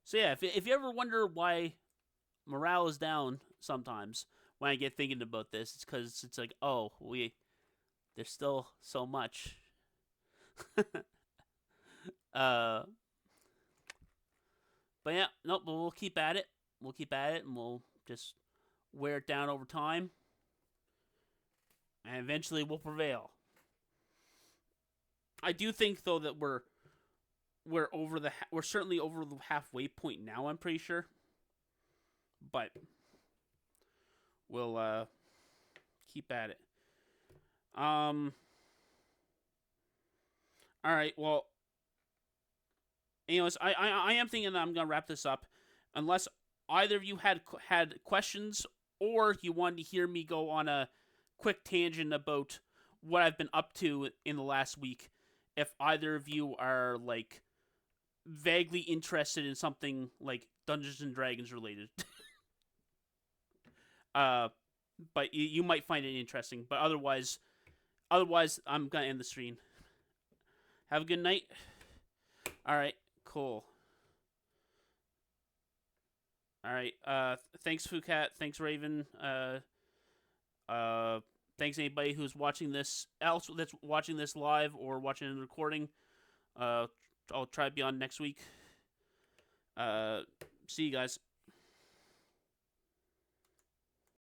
So yeah, if you ever wonder why morale is down sometimes when I get thinking about this, it's because it's like, oh, there's still so much. But yeah, nope, we'll keep at it. We'll keep at it, and we'll just wear it down over time, and eventually we'll prevail. I do think though that we're certainly over the halfway point now, I'm pretty sure. But we'll keep at it. All right, well, anyways, I am thinking that I'm gonna wrap this up, unless either of you had questions or you wanted to hear me go on a quick tangent about what I've been up to in the last week. If either of you are like vaguely interested in something like Dungeons and Dragons related, but you might find it interesting. But otherwise, I'm gonna end the stream. Have a good night. All right, cool. All right. Thanks, Fukat. Thanks, Raven. Thanks anybody who's watching this that's watching this live or watching it in recording. I'll try to be on next week. See you guys.